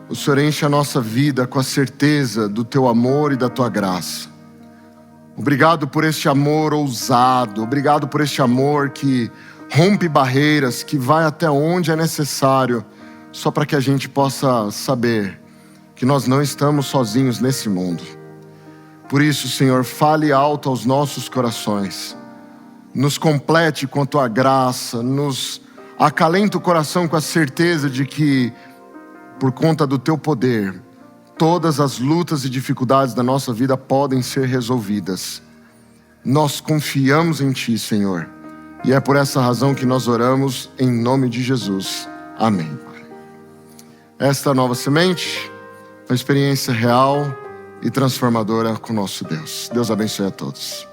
o Senhor enche a nossa vida com a certeza do teu amor e da tua graça. Obrigado por este amor ousado, obrigado por este amor que rompe barreiras, que vai até onde é necessário, só para que a gente possa saber que nós não estamos sozinhos nesse mundo. Por isso, Senhor, fale alto aos nossos corações, nos complete com a tua graça, nos acalenta o coração com a certeza de que, por conta do teu poder, todas as lutas e dificuldades da nossa vida podem ser resolvidas. Nós confiamos em ti, Senhor, e é por essa razão que nós oramos em nome de Jesus. Amém. Esta nova semente, uma experiência real e transformadora com o nosso Deus. Deus abençoe a todos.